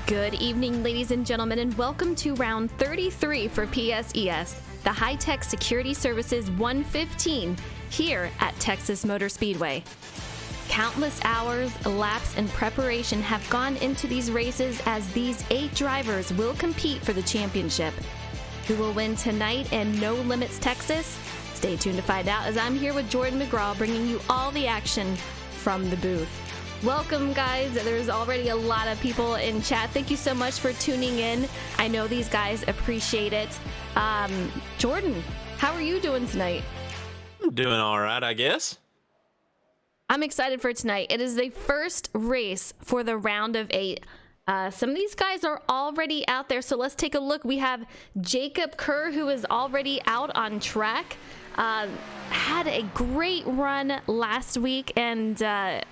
Good evening, ladies and gentlemen, and welcome to round 33 for PSES, the Hi-Tek Security Services 115 here at Texas Motor Speedway. Countless hours, laps, and preparation have gone into these races as these 8 drivers will compete for the championship. Who will win tonight in No Limits, Texas? Stay tuned to find out as I'm here with Jordan McGraw bringing you all the action from the booth. Welcome, guys. There's already a lot of people in chat. Thank you so much for tuning in. I know these guys appreciate it. Jordan, how are you doing tonight? I'm doing all right, I guess. I'm excited for tonight. It is the first race for the round of 8. Some of these guys are already out there, so let's take a look. We have Jacob Kerr, who is already out on track. Had a great run last week and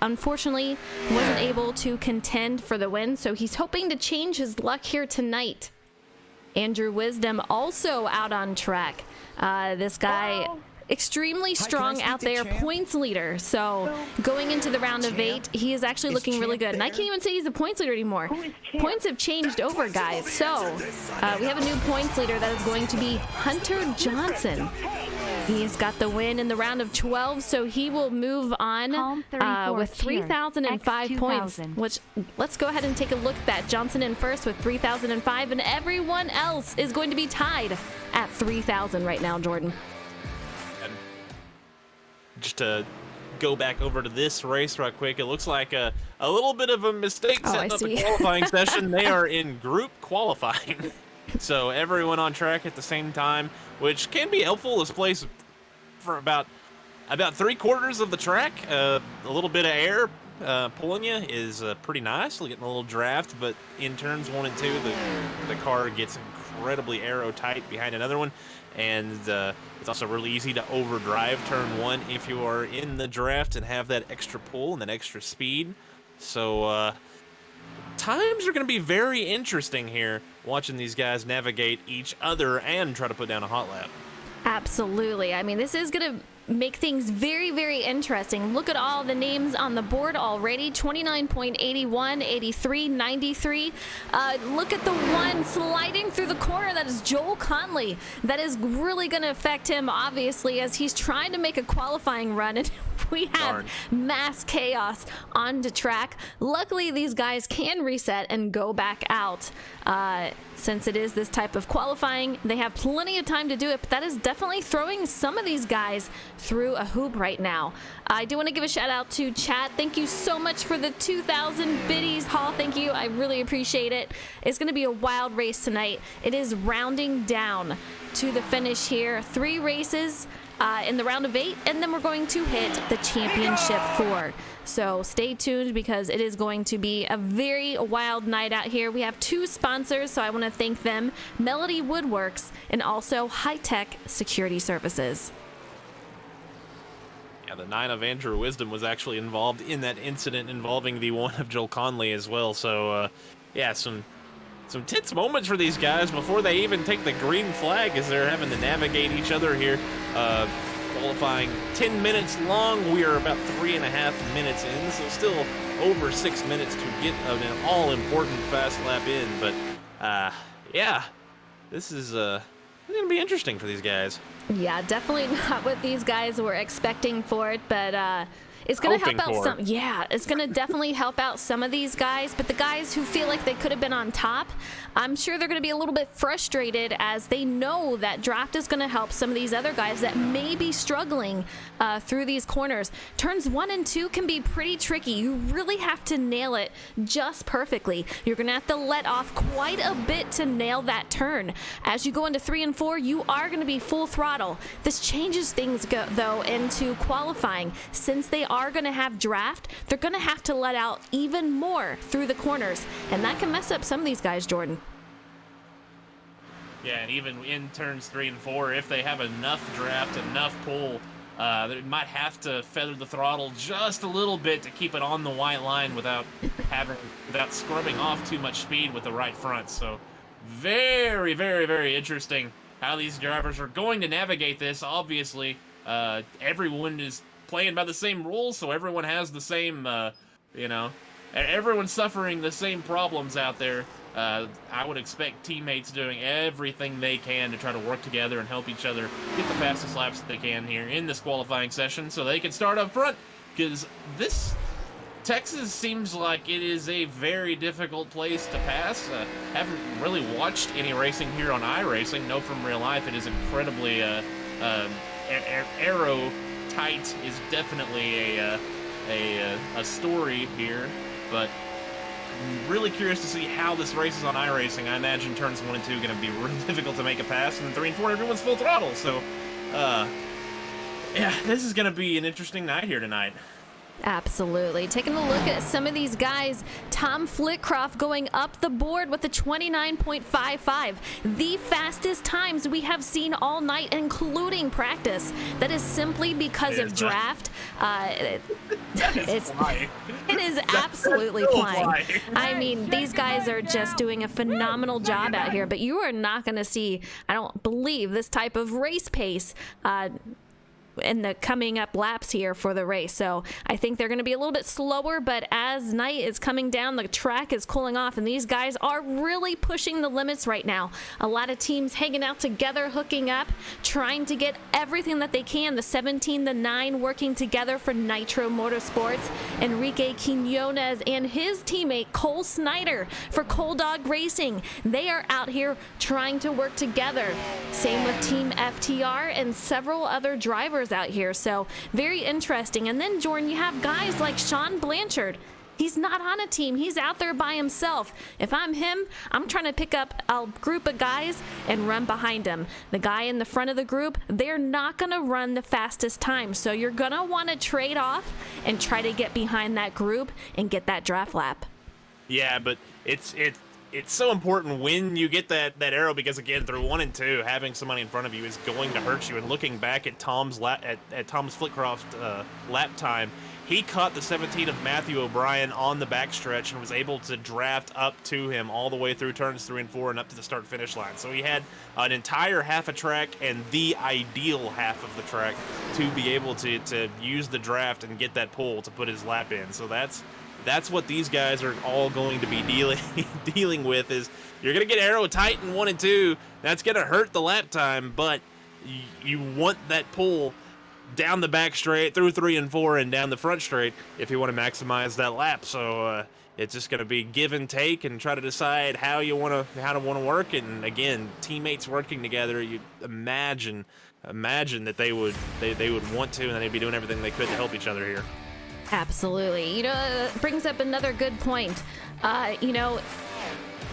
unfortunately wasn't able to contend for the win, so he's hoping to change his luck here tonight. Andrew Wisdom also out on track. This guy extremely strong out there, points leader. So going into the round of 8, he is actually looking really good. And I can't even say he's a points leader anymore. Points have changed over, guys. So we have a new points leader that is going to be Hunter Johnson. He's got the win in the round of 12, so he will move on with 3,005 points, which let's go ahead and take a look at that. Johnson in first with 3,005, and everyone else is going to be tied at 3,000 right now, Jordan. Just to go back over to this race right quick, it looks like a little bit of a mistake setting up a qualifying session. They are in group qualifying. So everyone on track at the same time, which can be helpful. This place for about 3/4 of the track. A little bit of air pulling you is pretty nice. Getting a little draft, but in turns 1 and 2, the car gets incredibly aero tight behind another one, and it's also really easy to overdrive turn 1 if you are in the draft and have that extra pull and that extra speed. So times are going to be very interesting here, watching these guys navigate each other and try to put down a hot lap. Absolutely. I mean, this is going to make things very, very interesting. Look at all the names on the board already. 29.81, 83, 93. Look at the one sliding through the corner. That is Joel Conley. That is really going to affect him, obviously, as he's trying to make a qualifying run. And we have mass chaos on the track. Luckily, these guys can reset and go back out. Since it is this type of qualifying, they have plenty of time to do it, but that is definitely throwing some of these guys through a hoop right now. I do want to give a shout out to chat. Thank you so much for the 2,000 biddies, Hall. Thank you. I really appreciate it. It's going to be a wild race tonight. It is rounding down to the finish here. 3 races in the round of 8, and then we're going to hit the championship 4. So stay tuned because it is going to be a very wild night out here. We have 2 sponsors, so I want to thank them, Melody Woodworks and also Hi-Tek Security Services. Yeah, the 9 of Andrew Wisdom was actually involved in that incident involving the 1 of Joel Conley as well. So, yeah, some tense moments for these guys before they even take the green flag as they're having to navigate each other here. Qualifying 10 minutes long. We are about 3.5 minutes in, so still over 6 minutes to get an all-important fast lap in. But, yeah, this is going to be interesting for these guys. Yeah, definitely not what these guys were expecting for it, but it's going to help out some. Yeah, it's going to definitely help out some of these guys, but the guys who feel like they could have been on top, I'm sure they're going to be a little bit frustrated as they know that draft is going to help some of these other guys that may be struggling through these corners. Turns 1 and 2 can be pretty tricky. You really have to nail it just perfectly. You're going to have to let off quite a bit to nail that turn. As you go into 3 and 4, you are going to be full throttle. This changes things, though, into qualifying. Since they are going to have draft, they're going to have to let out even more through the corners, and that can mess up some of these guys, Jordan. Yeah, and even in turns 3 and 4, if they have enough draft, enough pull, they might have to feather the throttle just a little bit to keep it on the white line without scrubbing off too much speed with the right front. So very, very, very interesting how these drivers are going to navigate this. Obviously, everyone is playing by the same rules, so everyone has the same, everyone's suffering the same problems out there. I would expect teammates doing everything they can to try to work together and help each other get the fastest laps that they can here in this qualifying session so they can start up front, because this Texas seems like it is a very difficult place to pass. Haven't really watched any racing here on iRacing. Know from real life it is incredibly aero tight is definitely a story here, but I'm really curious to see how this races on iRacing. I imagine turns 1 and 2 are going to be really difficult to make a pass, and then 3 and 4 everyone's full throttle. So, yeah, this is going to be an interesting night here tonight. Absolutely. Taking a look at some of these guys, Tom Flitcroft going up the board with a 29.55, the fastest times we have seen all night, including practice. That is simply because of draft. It is absolutely flying. I mean, these guys are just doing a phenomenal job out here, but you are not going to see, I don't believe, this type of race pace in the coming up laps here for the race. So I think they're going to be a little bit slower, but as night is coming down, the track is cooling off, and these guys are really pushing the limits right now. A lot of teams hanging out together, hooking up, trying to get everything that they can. The 17, the 9 working together for Nitro Motorsports. Enrique Quinones and his teammate Cole Snyder for Coal Dog Racing. They are out here trying to work together. Same with Team FTR and several other drivers out here, so very interesting. And then, Jordan, you have guys like Sean Blanchard. He's not on a team. He's out there by himself. If I'm him, I'm trying to pick up a group of guys and run behind him. The guy in the front of the group, they're not going to run the fastest time, so you're going to want to trade off and try to get behind that group and get that draft lap. Yeah, but it's so important when you get that arrow, because again, through 1 and 2, having somebody in front of you is going to hurt you. And looking back at Tom's Thomas Flitcroft's lap time, he caught the 17 of Matthew O'Brien on the backstretch and was able to draft up to him all the way through turns 3 and 4 and up to the start-finish line. So he had an entire half a track and the ideal half of the track to be able to use the draft and get that pull to put his lap in. So that's what these guys are all going to be dealing with. Is you're going to get arrow tight in 1 and 2. That's going to hurt the lap time, but you want that pull down the back straight, through 3 and 4, and down the front straight if you want to maximize that lap. So it's just going to be give and take and try to decide how to want to work. And again, teammates working together, you imagine that they would want to, and they'd be doing everything they could to help each other here. Absolutely. You know, it brings up another good point.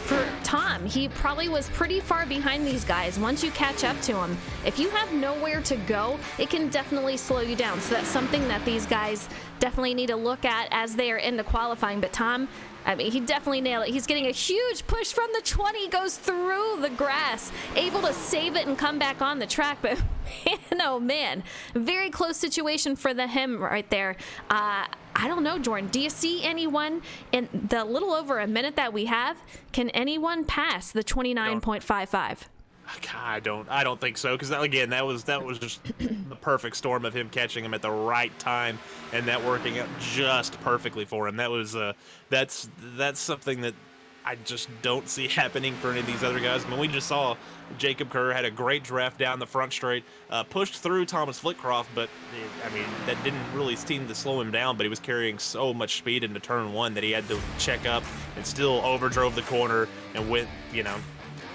For Tom, he probably was pretty far behind these guys. Once you catch up to him, if you have nowhere to go, it can definitely slow you down. So that's something that these guys definitely need to look at as they are into qualifying. But Tom, I mean, he definitely nailed it. He's getting a huge push from the 20, goes through the grass, able to save it and come back on the track. But man, oh man, very close situation for him right there. I don't know, Jordan, do you see anyone in the little over a minute that we have? Can anyone pass the 29.55? I don't think so, because again, that was just the perfect storm of him catching him at the right time and that working out just perfectly for him. That was that's something that I just don't see happening for any of these other guys. I mean, we just saw Jacob Kerr had a great draft down the front straight, pushed through Thomas Flitcroft, but I mean, that didn't really seem to slow him down, but he was carrying so much speed into turn 1 that he had to check up and still overdrove the corner and went,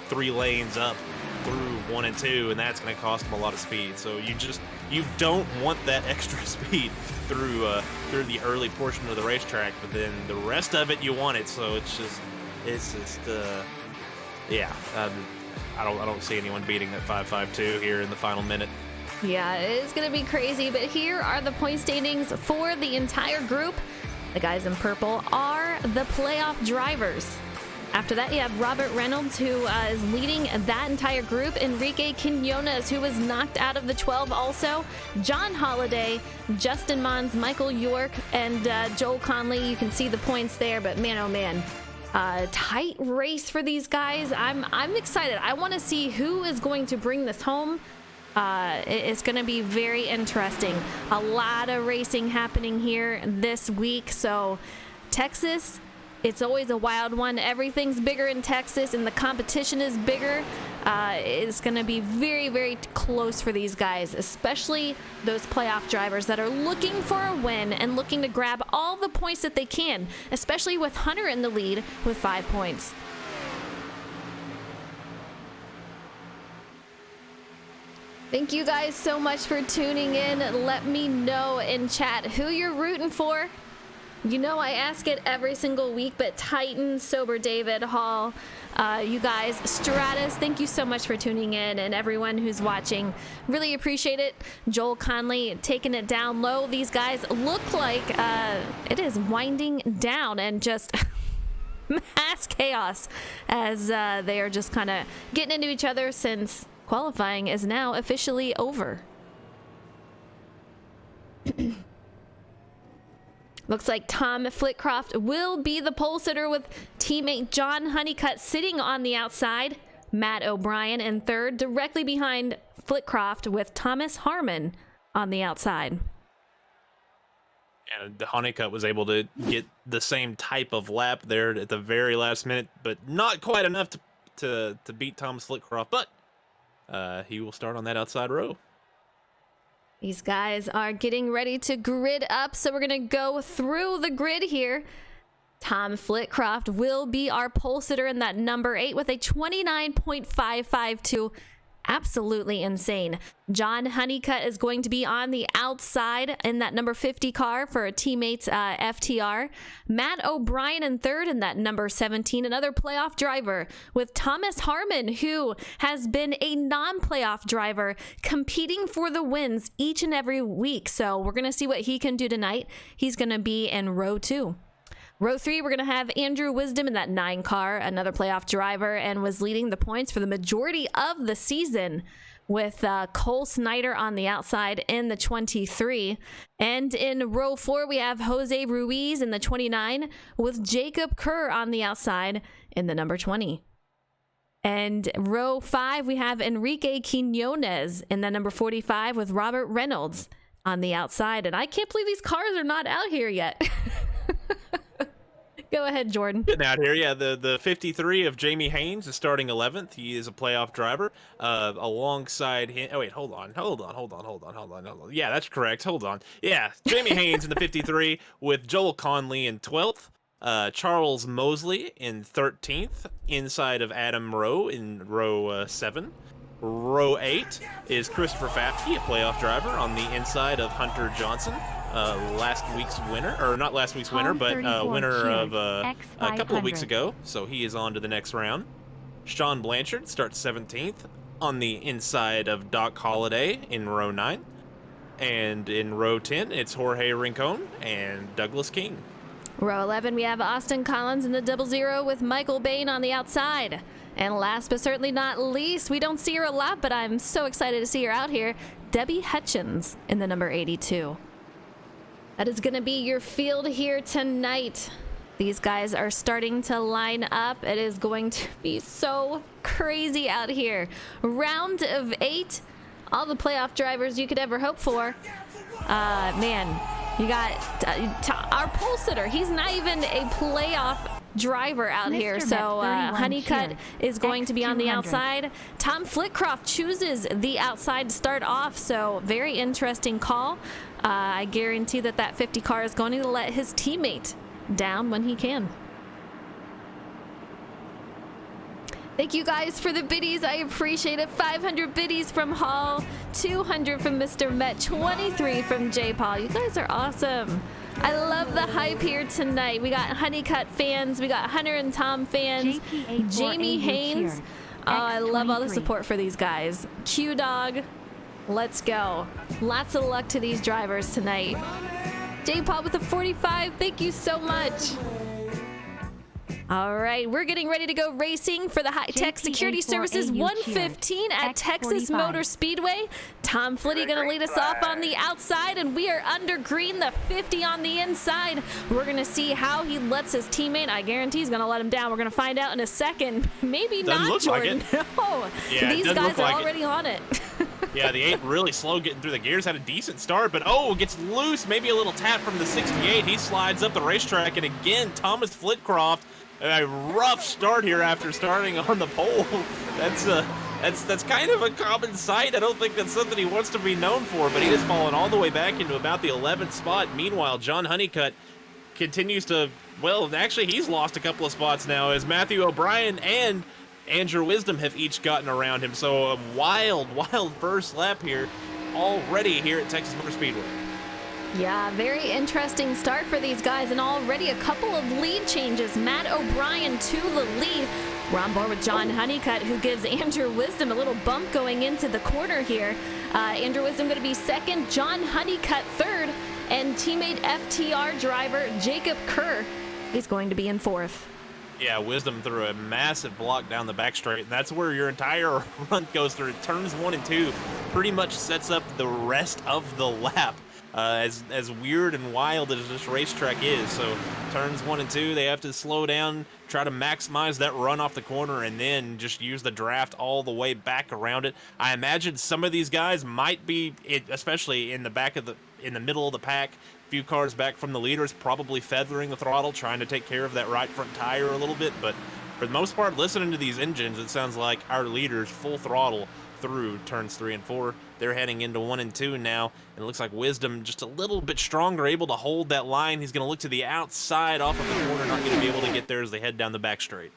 3 lanes up through 1 and 2, and that's going to cost him a lot of speed. So you don't want that extra speed through the early portion of the racetrack, but then the rest of it you want it. So it's just I don't see anyone beating that 5.52 here in the final minute. Yeah, it's going to be crazy, but here are the point standings for the entire group. The guys in purple are the playoff drivers. After that, you have Robert Reynolds, who is leading that entire group. Enrique Quinones, who was knocked out of the 12 also. John Holliday, Justin Mons, Michael York, and Joel Conley. You can see the points there, but man, oh man. Tight race for these guys. I'm excited. I want to see who is going to bring this home. It's going to be very interesting. A lot of racing happening here this week. So Texas, It's always a wild one. Everything's bigger in Texas, and the competition is bigger. It's going to be very, very close for these guys, especially those playoff drivers that are looking for a win and looking to grab all the points that they can, especially with Hunter in the lead with 5 points. Thank you guys so much for tuning in. Let me know in chat who you're rooting for. You know I ask it every single week, but Titan, Sober David, Hall, you guys, Stratus, thank you so much for tuning in, and everyone who's watching. Really appreciate it. Joel Conley taking it down low. These guys look like it is winding down and just mass chaos as they are just kind of getting into each other since qualifying is now officially over. Looks like Tom Flitcroft will be the pole sitter with teammate John Honeycutt sitting on the outside. Matt O'Brien in third, directly behind Flitcroft with Thomas Harmon on the outside. And Honeycutt was able to get the same type of lap there at the very last minute, but not quite enough to beat Thomas Flitcroft, but he will start on that outside row. These guys are getting ready to grid up, so we're going to go through the grid here. Tom Flitcroft will be our pole sitter in that number 8 with a 29.552. Absolutely insane. John Honeycutt is going to be on the outside in that number 50 car for a teammate's FTR. Matt O'Brien in third in that number 17, another playoff driver with Thomas Harmon, who has been a non-playoff driver competing for the wins each and every week. So we're going to see what he can do tonight. He's going to be in row 2. Row 3, we're going to have Andrew Wisdom in that 9 car, another playoff driver, and was leading the points for the majority of the season with Cole Snyder on the outside in the 23. And in row 4, we have Jose Ruiz in the 29 with Jacob Kerr on the outside in the number 20. And row 5, we have Enrique Quinones in the number 45 with Robert Reynolds on the outside. And I can't believe these cars are not out here yet. Go ahead, Jordan. Getting out here, yeah. The 53 of Jamie Haynes is starting 11th. He is a playoff driver. Alongside him. Oh wait, hold on. Yeah, that's correct. Hold on. Yeah, Jamie Haynes in the 53 with Joel Conley in 12th. Charles Mosley in 13th, inside of Adam Rowe in row 7. Row 8 is Christopher Fatke, a playoff driver, on the inside of Hunter Johnson. Last week's winner, or not last week's winner, but winner of a couple of weeks ago. So he is on to the next round. Sean Blanchard starts 17th on the inside of Doc Holliday in row 9. And in row 10, it's Jorge Rincon and Douglas King. Row 11, we have Austin Collins in the 00 with Michael Bain on the outside. And last but certainly not least, we don't see her a lot, but I'm so excited to see her out here, Debbie Hutchins in the number 82. That is going to be your field here tonight. These guys are starting to line up. It is going to be so crazy out here. Round of 8. All the playoff drivers you could ever hope for. Man, you got our pole sitter. He's not even a playoff driver out here. So Honeycutt is going to be on the outside. Tom Flitcroft chooses the outside to start off. So very interesting call. I guarantee that 50 car is going to let his teammate down when he can. Thank you guys for the biddies. I appreciate it. 500 biddies from Hall, 200 from Mr. Met, 23 from J. Paul. You guys are awesome. I love the hype here tonight. We got Honeycutt fans. We got Hunter and Tom fans. Jamie Haynes. Oh, I love all the support for these guys. Q-Dog. Let's go. Lots of luck to these drivers tonight. J-Paul with the 45. Thank you so much. All right, we're getting ready to go racing for the Hi-Tek Security Services 115 at Texas Motor Speedway. Tom Flitty going to lead us off on the outside, and we are under green, the 50 on the inside. We're going to see how he lets his teammate. I guarantee he's going to let him down. We're going to find out in a second. Maybe Doesn't not, look Jordan. like it. No, Yeah, these guys are already on it. Yeah, the 8 really slow getting through the gears, had a decent start, but gets loose, maybe a little tap from the 68. He slides up the racetrack, and again, Thomas Flitcroft, a rough start here after starting on the pole. That's kind of a common sight. I don't think that's something he wants to be known for, but he has fallen all the way back into about the 11th spot. Meanwhile, John Honeycutt continues to, well, actually he's lost a couple of spots now as Matthew O'Brien and Andrew Wisdom have each gotten around him. So a wild first lap here already here at Texas Motor Speedway. Yeah, very interesting start for these guys, and already a couple of lead changes. Matt O'Brien to the lead. We're on board with John Honeycutt, who gives Andrew Wisdom a little bump going into the corner here. Andrew Wisdom going to be second, John Honeycutt third, and teammate FTR driver Jacob Kerr, he's going to be in fourth. Yeah, Wisdom threw a massive block down the back straight, and that's where your entire run goes through. Turns 1 and 2 pretty much sets up the rest of the lap. As weird and wild as this racetrack is. So turns 1 and 2, they have to slow down, try to maximize that run off the corner, and then just use the draft all the way back around it. I imagine some of these guys might be, especially in the middle of the pack, a few cars back from the leaders, probably feathering the throttle, trying to take care of that right front tire a little bit. But for the most part, listening to these engines, it sounds like our leaders full throttle through turns 3 and 4. They're heading into 1 and 2 now, and it looks like Wisdom just a little bit stronger, able to hold that line. He's going to look to the outside off of the corner, not going to be able to get there as they head down the back straight.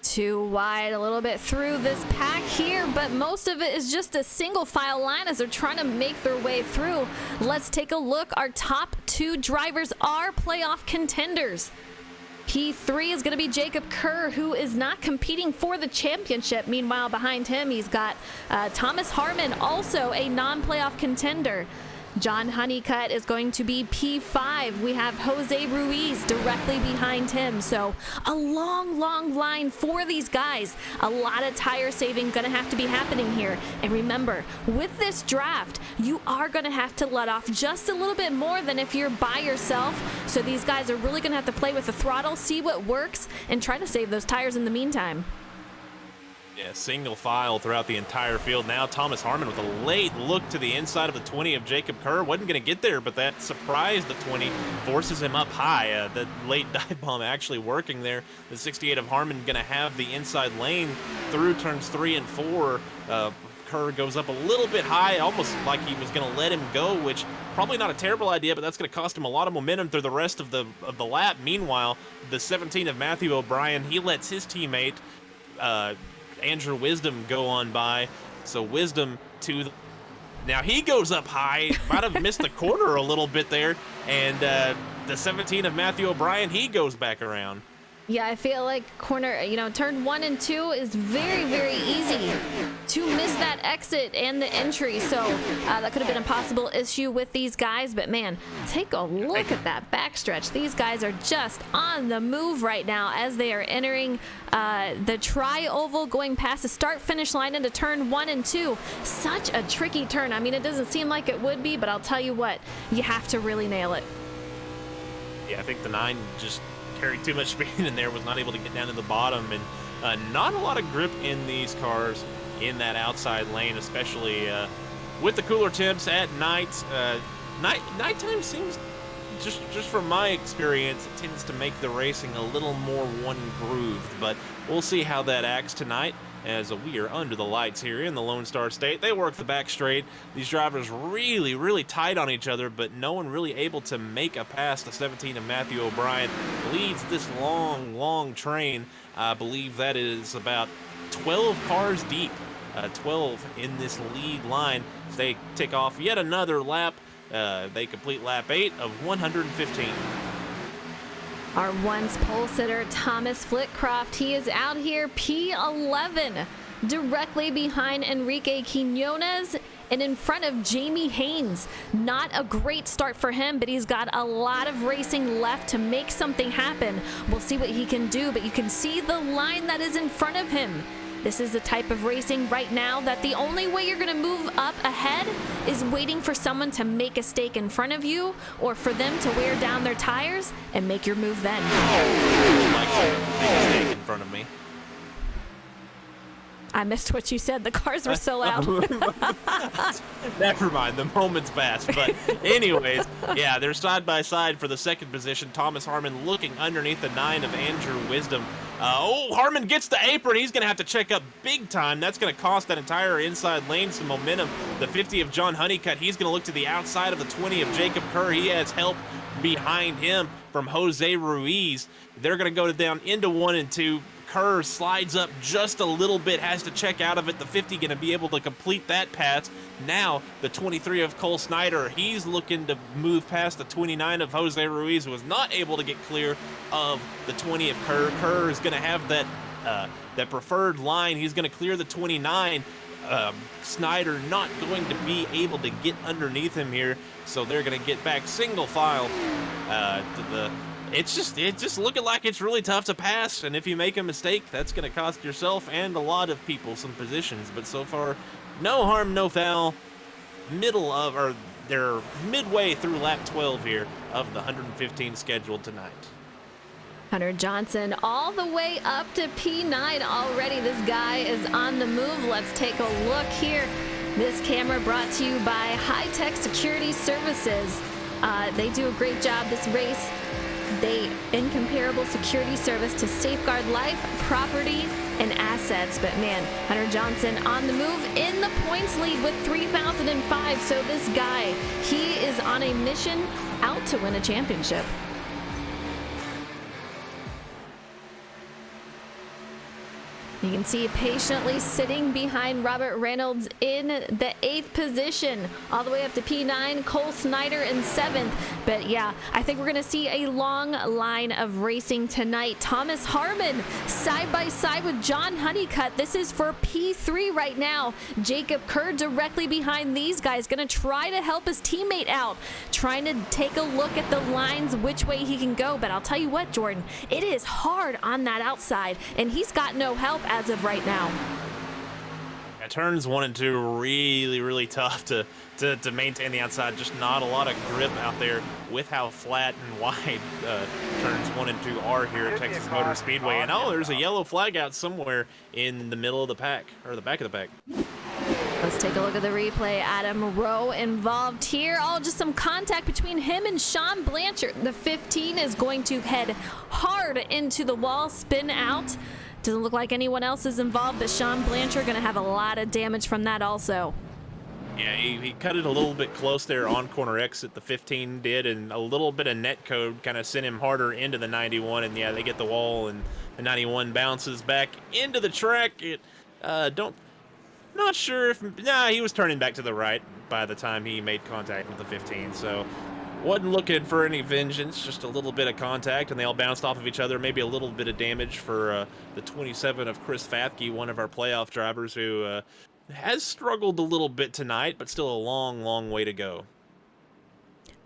Too wide a little bit through this pack here, but most of it is just a single file line as they're trying to make their way through. Let's take a look. Our top 2 drivers are playoff contenders. P3 is going to be Jacob Kerr, who is not competing for the championship. Meanwhile, behind him, he's got Thomas Harmon, also a non-playoff contender. John Honeycutt is going to be P5. We have Jose Ruiz directly behind him. So a long line for these guys. A lot of tire saving going to have to be happening here. And remember, with this draft, you are going to have to let off just a little bit more than if you're by yourself. So these guys are really going to have to play with the throttle, see what works, and try to save those tires in the meantime. Yeah, single file throughout the entire field. Now Thomas Harmon with a late look to the inside of the 20 of Jacob Kerr. Wasn't going to get there, but that surprised the 20, forces him up high. The late dive bomb actually working there. The 68 of Harmon going to have the inside lane through turns 3 and 4. Kerr goes up a little bit high, almost like he was going to let him go, which probably not a terrible idea, but that's going to cost him a lot of momentum through the rest of the lap. Meanwhile, the 17 of Matthew O'Brien, he lets his teammate Andrew Wisdom go on by. So Wisdom now he goes up high, might have missed the corner a little bit there, and the 17 of Matthew O'Brien, he goes back around. Yeah, I feel like turn 1 and 2 is very easy to miss that exit and the entry. So that could have been a possible issue with these guys. But man, take a look at that backstretch. These guys are just on the move right now as they are entering the tri-oval, going past the start-finish line into turn 1 and 2. Such a tricky turn. I mean, it doesn't seem like it would be, but I'll tell you what, you have to really nail it. Yeah, I think the 9 just carried too much speed in there, was not able to get down to the bottom, and not a lot of grip in these cars in that outside lane, especially with the cooler temps at night. Nighttime seems, just from my experience, it tends to make the racing a little more one-grooved, but we'll see how that acts tonight as we are under the lights here in the Lone Star State. They work the back straight. These drivers really tight on each other, but no one really able to make a pass. The 17 of Matthew O'Brien leads this long train. I believe that is about 12 cars deep, 12 in this lead line. So they tick off yet another lap. They complete lap 8 of 115. Our once pole sitter, Thomas Flitcroft, he is out here P11, directly behind Enrique Quinones and in front of Jamie Haynes. Not a great start for him, but he's got a lot of racing left to make something happen. We'll see what he can do, but you can see the line that is in front of him. This is the type of racing right now that the only way you're going to move up ahead is waiting for someone to make a stake in front of you or for them to wear down their tires and make your move then. Like to make a stake in front of me. I missed what you said. The cars were so loud. Never mind. The moment's passed. But anyways, yeah, they're side by side for the second position. Thomas Harmon looking underneath the 9 of Andrew Wisdom. Harmon gets the apron. He's going to have to check up big time. That's going to cost that entire inside lane some momentum. The 50 of John Honeycutt, he's going to look to the outside of the 20 of Jacob Kerr. He has help behind him from Jose Ruiz. They're going to go down into 1 and 2. Kerr slides up just a little bit, has to check out of it. The 50 going to be able to complete that pass. Now, the 23 of Cole Snyder, he's looking to move past the 29 of Jose Ruiz, who was not able to get clear of the 20 of Kerr. Kerr is going to have that preferred line. He's going to clear the 29. Snyder not going to be able to get underneath him here, so they're going to get back single file to the... It's just looking like it's really tough to pass, and if you make a mistake, that's going to cost yourself and a lot of people some positions. But so far, no harm, no foul. They're midway through lap 12 here of the 115 scheduled tonight. Hunter Johnson all the way up to P9 already. This guy is on the move. Let's take a look here. This camera brought to you by Hi-Tek Security Services. They do a great job this race. They incomparable security service to safeguard life, property, and assets. But man, Hunter Johnson on the move in the points lead with 3,005. So this guy, he is on a mission out to win a championship. You can see patiently sitting behind Robert Reynolds in the 8th position, all the way up to P9, Cole Snyder in 7th. But yeah, I think we're going to see a long line of racing tonight. Thomas Harmon side by side with John Honeycutt. This is for P3 right now. Jacob Kerr directly behind these guys, going to try to help his teammate out, trying to take a look at the lines, which way he can go. But I'll tell you what, Jordan, it is hard on that outside, and he's got no help as of right now. Yeah, turns 1 and 2 really tough to maintain the outside. Just not a lot of grip out there with how flat and wide turns 1 and 2 are here at Texas Motor Speedway. And there's a yellow flag out somewhere in the middle of the pack, or the back of the pack. Let's take a look at the replay. Adam Rowe involved here. Just some contact between him and Sean Blanchard. The 15 is going to head hard into the wall, spin out. Doesn't look like anyone else is involved, but Sean Blanchard going to have a lot of damage from that also. Yeah, he cut it a little bit close there on corner exit, the 15 did, and a little bit of net code kind of sent him harder into the 91, and yeah, they get the wall, and the 91 bounces back into the track. Not sure if, he was turning back to the right by the time he made contact with the 15, so wasn't looking for any vengeance, just a little bit of contact, and they all bounced off of each other. Maybe a little bit of damage for the 27 of Chris Fathke, one of our playoff drivers who has struggled a little bit tonight, but still a long way to go.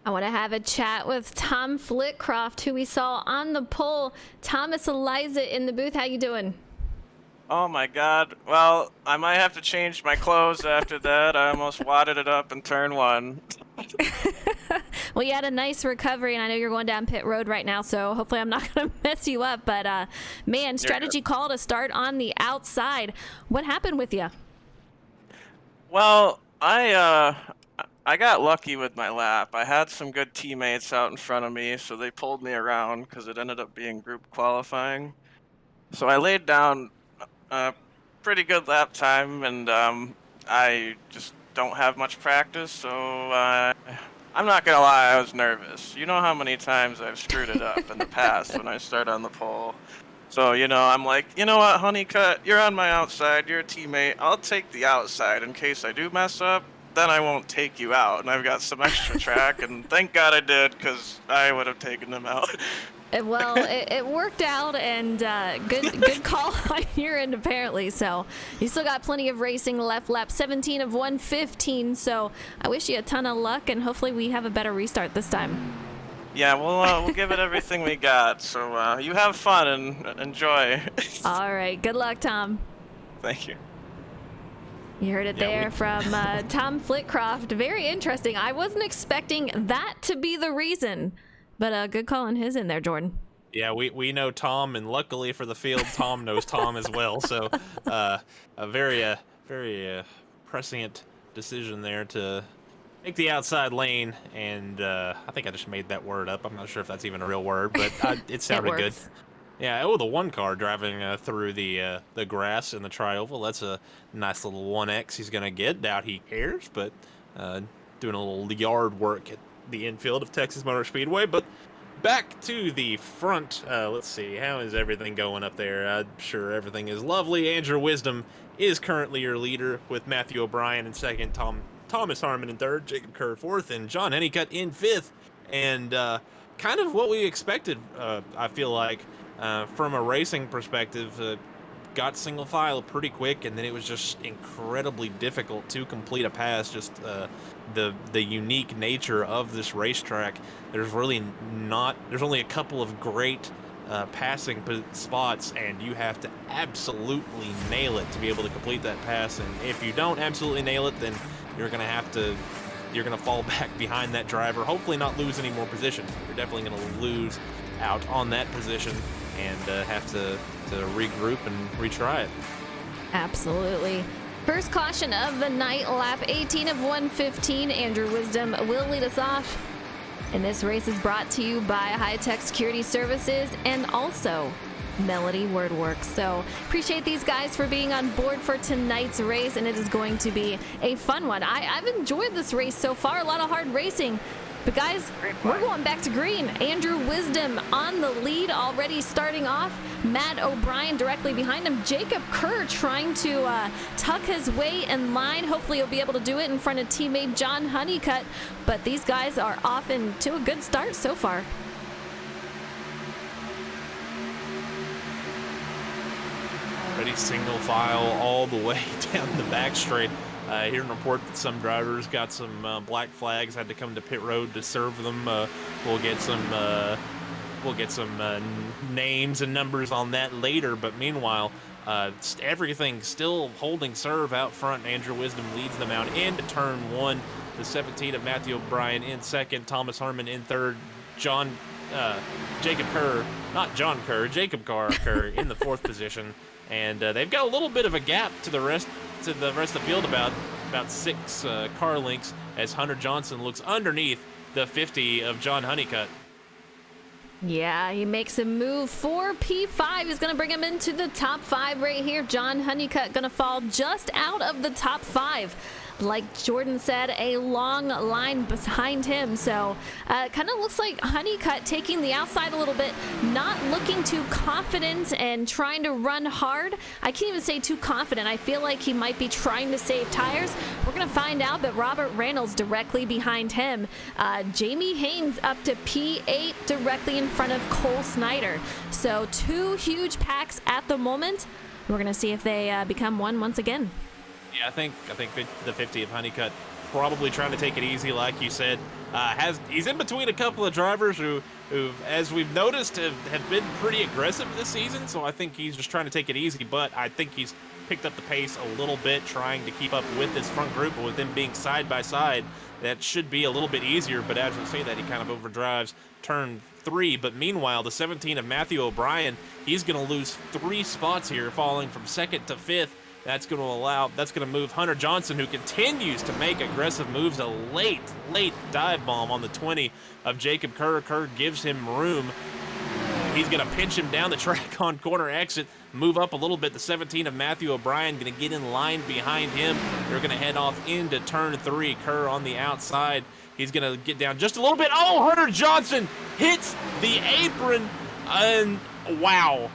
I want to have a chat with Tom Flitcroft, who we saw on the pole. Thomas Eliza in the booth. How you doing? Oh my God. Well, I might have to change my clothes after that. I almost wadded it up in turn 1. Well, you had a nice recovery, and I know you're going down pit road right now, so hopefully I'm not going to mess you up. But, man, strategy call to start on the outside. What happened with you? Well, I got lucky with my lap. I had some good teammates out in front of me, so they pulled me around because it ended up being group qualifying. So I laid down a pretty good lap time, and I just don't have much practice, so I'm not gonna lie, I was nervous. You know how many times I've screwed it up in the past when I start on the pole. So, I'm like, you know what, Honeycutt, you're on my outside, you're a teammate, I'll take the outside in case I do mess up, then I won't take you out, and I've got some extra track, and thank God I did, because I would have taken them out. Well, it worked out, and good call on your end, apparently. So you still got plenty of racing left. Lap 17 of 115. So I wish you a ton of luck, and hopefully we have a better restart this time. Yeah, we'll give it everything we got. So you have fun and enjoy. All right. Good luck, Tom. Thank you. You heard it there from Tom Flitcroft. Very interesting. I wasn't expecting that to be the reason, but good call on his in there, Jordan. Yeah, we know Tom, and luckily for the field, Tom knows Tom as well. So a very prescient decision there to take the outside lane, and I think I just made that word up. I'm not sure if that's even a real word, but it sounded good. Yeah, oh, the one car driving through the grass in the tri-oval. That's a nice little 1X he's going to get. Doubt he cares, but doing a little yard work at the infield of Texas Motor Speedway. But back to the front. Let's see, how is everything going up there? I'm sure everything is lovely. Andrew Wisdom is currently your leader with Matthew O'Brien in second, Thomas Harmon in third, Jacob Kerr fourth, and John Honeycutt in fifth. And kind of what we expected, I feel like. From a racing perspective, got single file pretty quick, and then it was just incredibly difficult to complete a pass. Just the unique nature of this racetrack. There's only a couple of great passing spots, and you have to absolutely nail it to be able to complete that pass. And if you don't absolutely nail it, then you're gonna fall back behind that driver. Hopefully not lose any more position. You're definitely gonna lose out on that position and have to regroup and retry it. Absolutely. First caution of the night, lap 18 of 115. Andrew Wisdom will lead us off. And this race is brought to you by Hi-Tek Security Services and also Melody Wordworks. So appreciate these guys for being on board for tonight's race, and it is going to be a fun one. I've enjoyed this race so far, a lot of hard racing. But guys, we're going back to green. Andrew Wisdom on the lead already starting off. Matt O'Brien directly behind him. Jacob Kerr trying to tuck his way in line. Hopefully he'll be able to do it in front of teammate John Honeycutt. But these guys are off into a good start so far. Already single file all the way down the back straight. Hearing a report that some drivers got some black flags, had to come to pit road to serve them. We'll get some names and numbers on that later. But meanwhile, everything still holding serve out front. Andrew Wisdom leads them out into turn one. The 17 of Matthew O'Brien in second, Thomas Harmon in third, Jacob Kerr in the fourth position. And they've got a little bit of a gap to the rest of the field, about 6 car lengths, as Hunter Johnson looks underneath the 50 of John Honeycutt. Yeah, he makes a move for P5. He's going to bring him into the top 5 right here. John Honeycutt going to fall just out of the top 5. Like Jordan said, a long line behind him. So kind of looks like Honeycutt taking the outside a little bit, not looking too confident and trying to run hard. I can't even say too confident. I feel like he might be trying to save tires. We're going to find out, but Robert Reynolds directly behind him. Jamie Haynes up to P8 directly in front of Cole Snyder. So 2 huge packs at the moment. We're going to see if they become one once again. Yeah, I think the 50 of Honeycutt probably trying to take it easy, like you said. He's in between a couple of drivers who as we've noticed, have been pretty aggressive this season. So I think he's just trying to take it easy. But I think he's picked up the pace a little bit, trying to keep up with this front group. But with them being side by side, that should be a little bit easier. But as I say that, he kind of overdrives turn 3. But meanwhile, the 17 of Matthew O'Brien, he's going to lose 3 spots here, falling from 2nd to 5th. That's going to move Hunter Johnson, who continues to make aggressive moves. A late dive bomb on the 20 of Jacob Kerr. Kerr gives him room. He's going to pinch him down the track on corner exit, move up a little bit. The 17 of Matthew O'Brien going to get in line behind him. They're going to head off into turn 3. Kerr on the outside. He's going to get down just a little bit. Oh, Hunter Johnson hits the apron, and wow.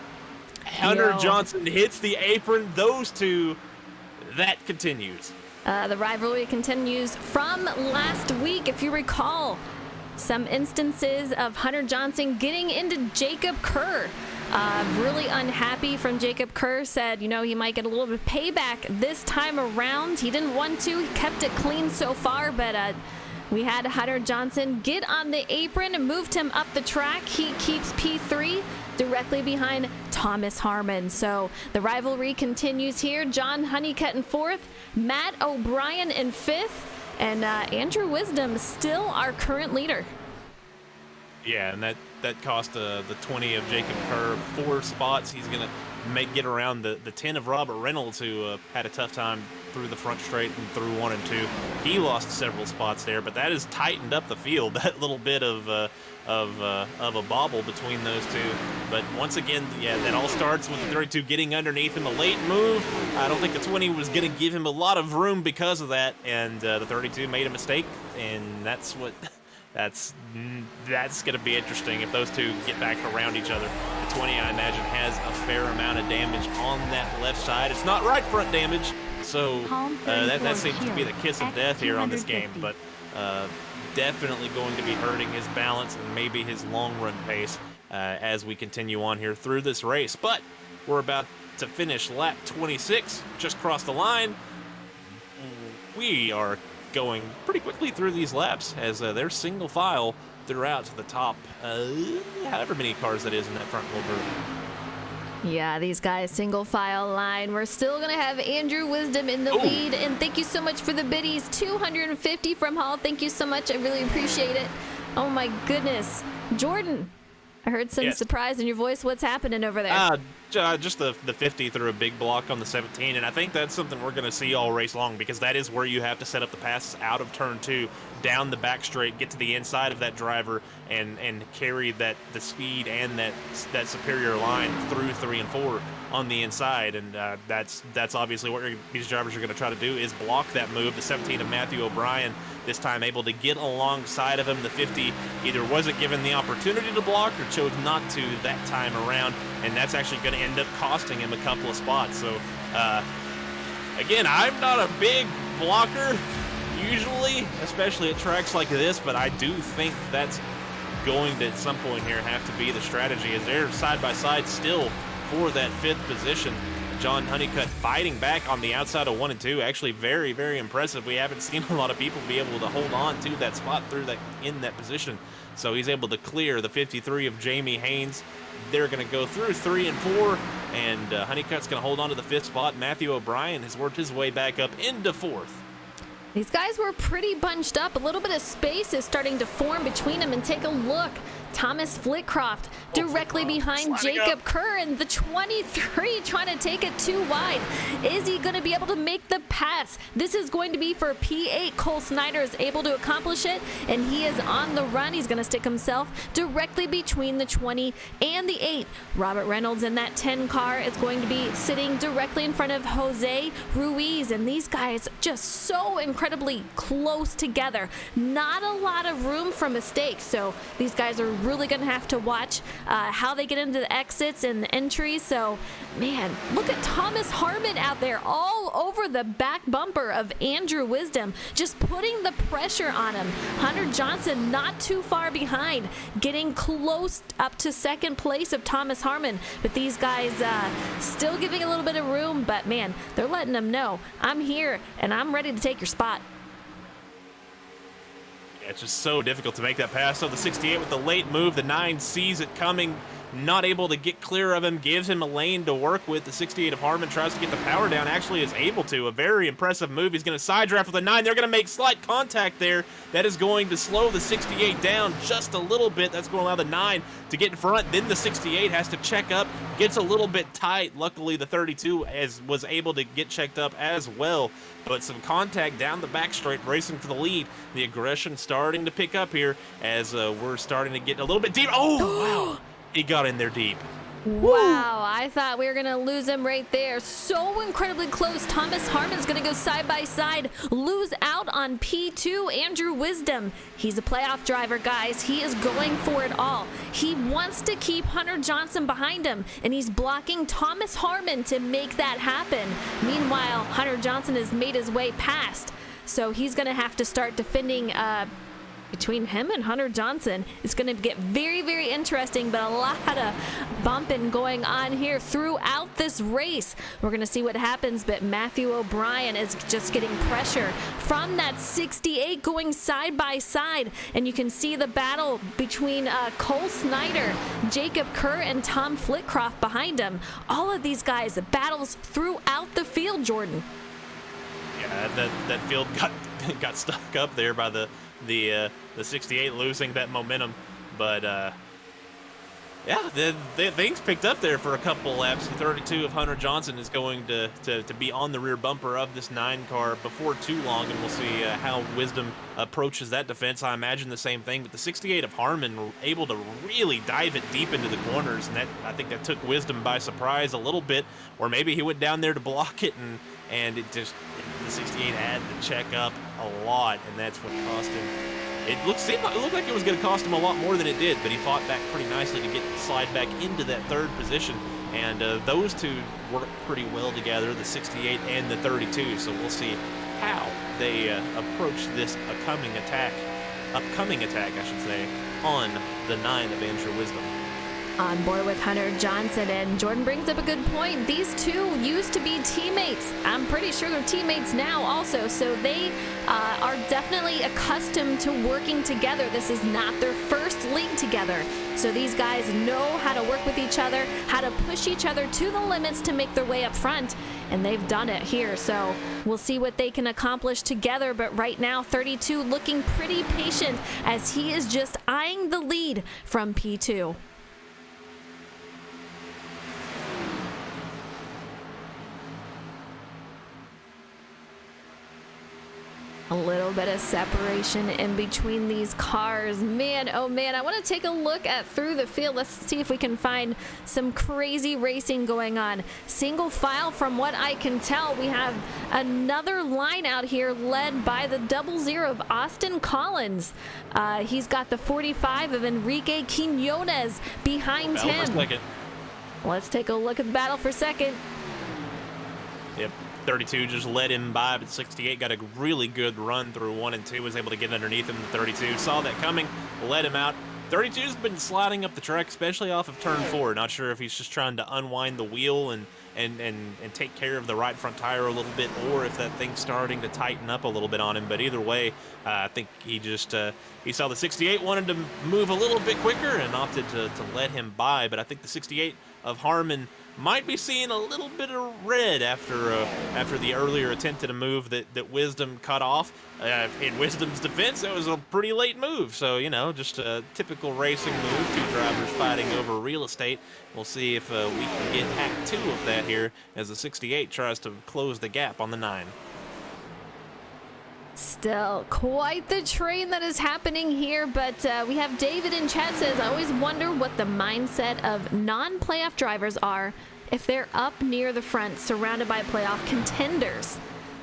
Hunter Johnson hits the apron. Those two, that continues. The rivalry continues from last week. If you recall, some instances of Hunter Johnson getting into Jacob Kerr. Really unhappy from Jacob Kerr. Said, he might get a little bit of payback this time around. He didn't want to. He kept it clean so far, but We had Hunter Johnson get on the apron and moved him up the track. He keeps P3 directly behind Thomas Harmon. So the rivalry continues here. John Honeycutt in 4th, Matt O'Brien in 5th, and Andrew Wisdom still our current leader. Yeah, and that cost the 20 of Jacob Kerr 4 spots. He's going to get around the 10 of Robert Reynolds, who had a tough time through the front straight and through 1 and 2. He lost several spots there, but that has tightened up the field. That little bit of a bobble between those two. But once again, yeah, that all starts with the 32 getting underneath him, a late move. I don't think the 20 was going to give him a lot of room because of that, and the 32 made a mistake, and that's what. That's going to be interesting if those two get back around each other. The 20, I imagine, has a fair amount of damage on that left side. It's not right front damage, so that seems to be the kiss of death here on this game. But definitely going to be hurting his balance and maybe his long-run pace as we continue on here through this race. But we're about to finish lap 26, just crossed the line. We are going pretty quickly through these laps as they're single file throughout to the top, however many cars that is in that front wheel group. Yeah, these guys single file line. We're still gonna have Andrew Wisdom in the lead, and thank you so much for the biddies. 250 from Hall. Thank you so much. I really appreciate it. Oh my goodness, Jordan, I heard some surprise in your voice. What's happening over there? Just the 50 through a big block on the 17, and I think that's something we're going to see all race long, because that is where you have to set up the passes out of turn 2, down the back straight, get to the inside of that driver, and carry the speed and that superior line through 3 and 4 on the inside. And that's obviously what these drivers are going to try to do, is block that move. The 17 of Matthew O'Brien this time able to get alongside of him. The 50 either wasn't given the opportunity to block or chose not to that time around, and that's actually going to end up costing him a couple of spots. So again, I'm not a big blocker usually, especially at tracks like this, but I do think that's going to at some point here have to be the strategy, as they're side by side still for that 5th position. John Honeycutt fighting back on the outside of 1 and 2. Actually very, very impressive. We haven't seen a lot of people be able to hold on to that spot in that position. So he's able to clear the 53 of Jamie Haynes. They're going to go through 3 and 4, and Honeycutt's going to hold on to the 5th spot. Matthew O'Brien has worked his way back up into 4th. These guys were pretty bunched up. A little bit of space is starting to form between them, and take a look. Thomas Flitcroft directly behind Jacob Kerr, and the 23 trying to take it too wide. Is he going to be able to make the pass? This is going to be for P8. Cole Snyder is able to accomplish it, and he is on the run. He's going to stick himself directly between the 20 and the 8. Robert Reynolds in that 10 car is going to be sitting directly in front of Jose Ruiz, and these guys just so incredibly close together. Not a lot of room for mistakes, so these guys are really going to have to watch how they get into the exits and the entries. So, man, look at Thomas Harmon out there all over the back bumper of Andrew Wisdom, just putting the pressure on him. Hunter Johnson not too far behind, getting close up to 2nd place of Thomas Harmon. But these guys still giving a little bit of room, but man, they're letting them know, I'm here and I'm ready to take your spot. It's just so difficult to make that pass. So the 68 with the late move, the 9 sees it coming, not able to get clear of him, gives him a lane to work with. The 68 of Harmon tries to get the power down, actually is able to. A very impressive move. He's going to side draft with the 9. They're going to make slight contact there. That is going to slow the 68 down just a little bit. That's going to allow the 9 to get in front. Then the 68 has to check up, gets a little bit tight. Luckily, the 32 was able to get checked up as well. But some contact down the back straight, racing for the lead. The aggression starting to pick up here as we're starting to get a little bit deep. Oh, wow. He got in there deep. Wow, I thought we were going to lose him right there. So incredibly close. Thomas Harmon's going to go side by side, lose out on P2. Andrew Wisdom, he's a playoff driver, guys. He is going for it all. He wants to keep Hunter Johnson behind him, and he's blocking Thomas Harmon to make that happen. Meanwhile, Hunter Johnson has made his way past, so he's going to have to start defending between him and Hunter Johnson. It's going to get very, very interesting, but a lot of bumping going on here throughout this race. We're going to see what happens, but Matthew O'Brien is just getting pressure from that 68 going side by side, and you can see the battle between Cole Snyder, Jacob Kerr, and Tom Flitcroft behind him. All of these guys, battles throughout the field, Jordan. Yeah, that field got stuck up there by the 68 losing that momentum, but yeah, the things picked up there for a couple laps. The 32 of Hunter Johnson is going to be on the rear bumper of this 9 car before too long, and we'll see how Wisdom approaches that defense. I imagine the same thing, but the 68 of Harmon were able to really dive it deep into the corners, and I think that took Wisdom by surprise a little bit, or maybe he went down there to block it, and it just, the 68 had to check up a lot, and that's what cost him. It looked like it was going to cost him a lot more than it did, but he fought back pretty nicely to slide back into that 3rd position. And those two worked pretty well together, the 68 and the 32. So we'll see how they approach this upcoming attack, I should say, on the 9 of Andrew Wisdom. On board with Hunter Johnson, and Jordan brings up a good point. These two used to be teammates. I'm pretty sure they're teammates now also, so they are definitely accustomed to working together. This is not their first league together, so these guys know how to work with each other, how to push each other to the limits to make their way up front, and they've done it here. So we'll see what they can accomplish together, but right now 32 looking pretty patient as he is just eyeing the lead from P2. A little bit of separation in between these cars. Man, oh man, I want to take a look at through the field. Let's see if we can find some crazy racing going on. Single file from what I can tell. We have another line out here led by the 00 of Austin Collins. He's got the 45 of Enrique Quinones behind him. Let's take a look at the battle for second. Yep. 32 just let him by, but 68 got a really good run through 1 and 2, was able to get underneath him. The 32 saw that coming, let him out. 32's been sliding up the track, especially off of turn 4. Not sure if he's just trying to unwind the wheel and take care of the right front tire a little bit, or if that thing's starting to tighten up a little bit on him. But either way, I think he just he saw the 68, wanted to move a little bit quicker, and opted to let him by. But I think the 68 of Harmon might be seeing a little bit of red after the earlier attempt at a move that Wisdom cut off. In Wisdom's defense, it was a pretty late move, so, you know, just a typical racing move. 2 drivers fighting over real estate. We'll see if we can get Act 2 of that here as the 68 tries to close the gap on the 9. Still quite the train that is happening here, but we have David in chat says, I always wonder what the mindset of non-playoff drivers are if they're up near the front surrounded by playoff contenders.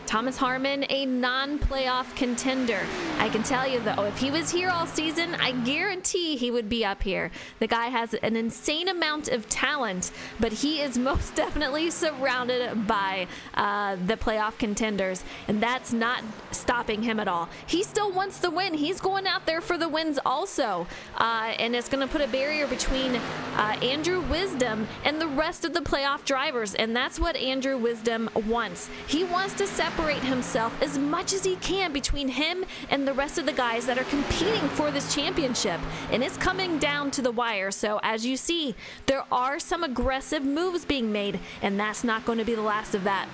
Thomas Harmon, a non-playoff contender. I can tell you, though, if he was here all season, I guarantee he would be up here. The guy has an insane amount of talent, but he is most definitely surrounded by the playoff contenders, and that's not stopping him at all. He still wants the win. He's going out there for the wins also, and it's going to put a barrier between Andrew Wisdom and the rest of the playoff drivers, and that's what Andrew Wisdom wants. He wants to separate himself as much as he can between him and the rest of the guys that are competing for this championship, and it's coming down to the wire. So as you see, there are some aggressive moves being made, and that's not going to be the last of that.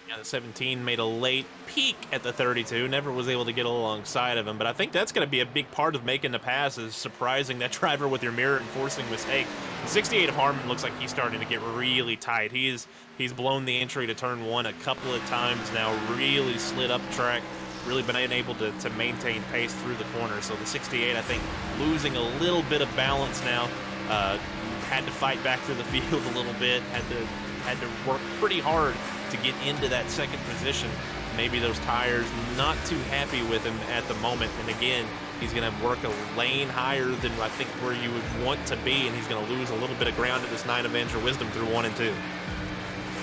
Yeah, the 17 made a late peak at the 32, never was able to get alongside of him, but I think that's going to be a big part of making the pass, is surprising that driver with your mirror and forcing a mistake. The 68 of Harmon looks like he's starting to get really tight. He's blown the entry to turn 1 a couple of times now, really slid up track, really been able to maintain pace through the corner. So the 68, I think, losing a little bit of balance now, had to fight back through the field a little bit, had to work pretty hard to get into that second position. Maybe those tires not too happy with him at the moment, and again, he's going to work a lane higher than I think where you would want to be, and he's going to lose a little bit of ground at this 9 of Andrew Wisdom through 1 and 2.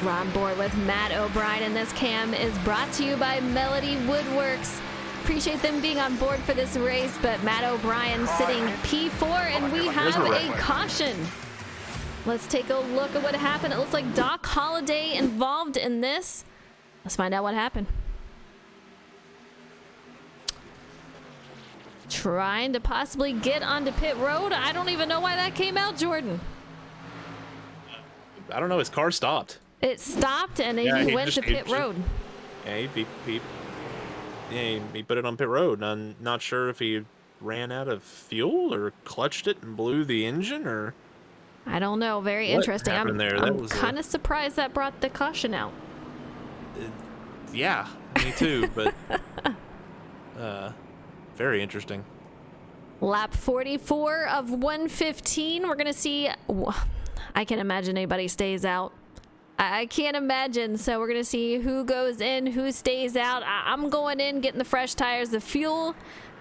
We're on board with Matt O'Brien, and this cam is brought to you by Melody Woodworks. Appreciate them being on board for this race, but Matt O'Brien sitting P4, and we have a caution. Let's take a look at what happened. It looks like Doc Holliday involved in this. Let's find out what happened. Trying to possibly get onto pit road. I don't even know why that came out, Jordan. I don't know. His car stopped. It stopped, and he went to pit road. Yeah, he put it on pit road. I'm not sure if he ran out of fuel or clutched it and blew the engine, or I don't know. Very interesting. I'm kind of surprised that brought the caution out. Yeah, me too. But very interesting. Lap 44 of 115. We're gonna see. I can't imagine anybody stays out. I can't imagine. So we're going to see who goes in, who stays out. I'm going in, getting the fresh tires, the fuel,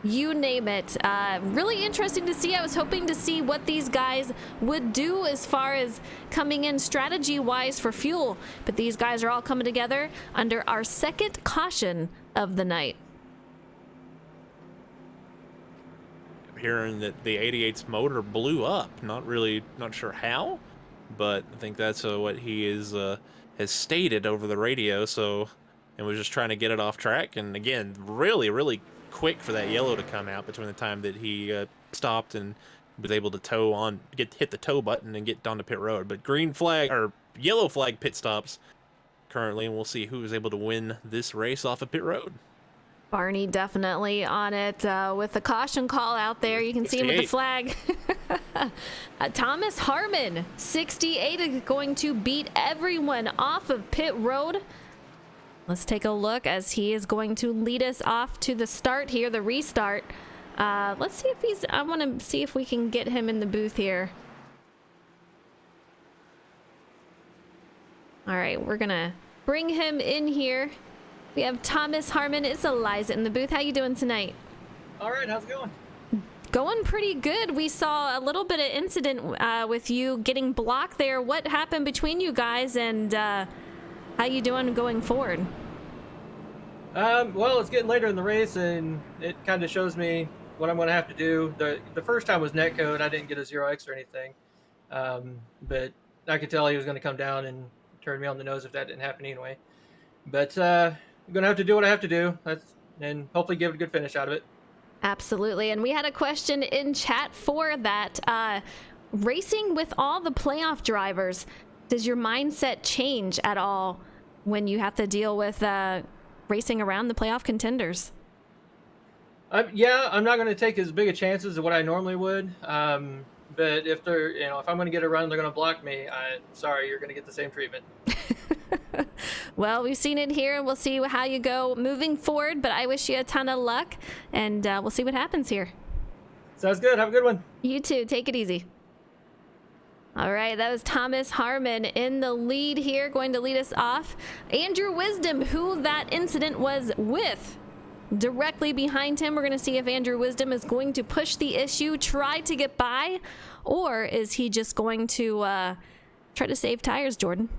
you name it. Really interesting to see. I was hoping to see what these guys would do as far as coming in strategy-wise for fuel. But these guys are all coming together under our second caution of the night. I'm hearing that the 88's motor blew up. Not sure how. But I think that's what he has stated over the radio. So, and was just trying to get it off track. And again, really, really quick for that yellow to come out between the time that he stopped and was able to hit the tow button and get down to pit road. But green flag or yellow flag pit stops currently, and we'll see who is able to win this race off of pit road. Barney definitely on it with the caution call out there. You can see him with the flag. Thomas Harmon, 68, is going to beat everyone off of pit road. Let's take a look as he is going to lead us off to the start here, the restart. Let's see if I want to see if we can get him in the booth here. All right, we're going to bring him in here. We have Thomas Harmon. It's Eliza in the booth. How you doing tonight? All right, how's it going? Going pretty good. We saw a little bit of incident with you getting blocked there. What happened between you guys, and how you doing going forward? Well, it's getting later in the race, and it kind of shows me what I'm going to have to do. The first time was netcode. I didn't get a 0x or anything, but I could tell he was going to come down and turn me on the nose if that didn't happen anyway. But I'm going to have to do what I have to do, and hopefully give it a good finish out of it. Absolutely. And we had a question in chat for that. Racing with all the playoff drivers, does your mindset change at all when you have to deal with racing around the playoff contenders? Yeah, I'm not going to take as big a chances as what I normally would. But if if I'm going to get a run, they're going to block me. Sorry, you're going to get the same treatment. Well, we've seen it here, and we'll see how you go moving forward. But I wish you a ton of luck, and we'll see what happens here. Sounds good. Have a good one. You too. Take it easy. All right, that was Thomas Harmon in the lead here, going to lead us off. Andrew Wisdom, who that incident was with, directly behind him. We're going to see if Andrew Wisdom is going to push the issue, try to get by, or is he just going to try to save tires, Jordan?